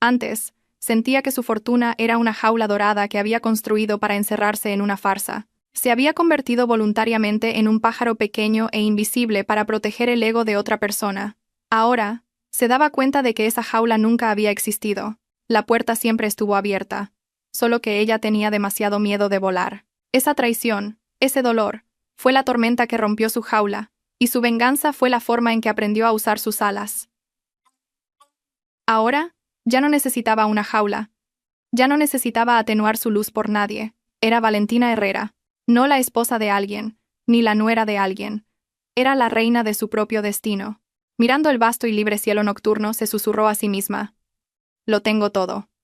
Antes, sentía que su fortuna era una jaula dorada que había construido para encerrarse en una farsa. Se había convertido voluntariamente en un pájaro pequeño e invisible para proteger el ego de otra persona. Ahora, se daba cuenta de que esa jaula nunca había existido. La puerta siempre estuvo abierta, solo que ella tenía demasiado miedo de volar. Esa traición, ese dolor, fue la tormenta que rompió su jaula, y su venganza fue la forma en que aprendió a usar sus alas. Ahora, ya no necesitaba una jaula. Ya no necesitaba atenuar su luz por nadie. Era Valentina Herrera, no la esposa de alguien, ni la nuera de alguien. Era la reina de su propio destino. Mirando el vasto y libre cielo nocturno, se susurró a sí misma: «Lo tengo todo».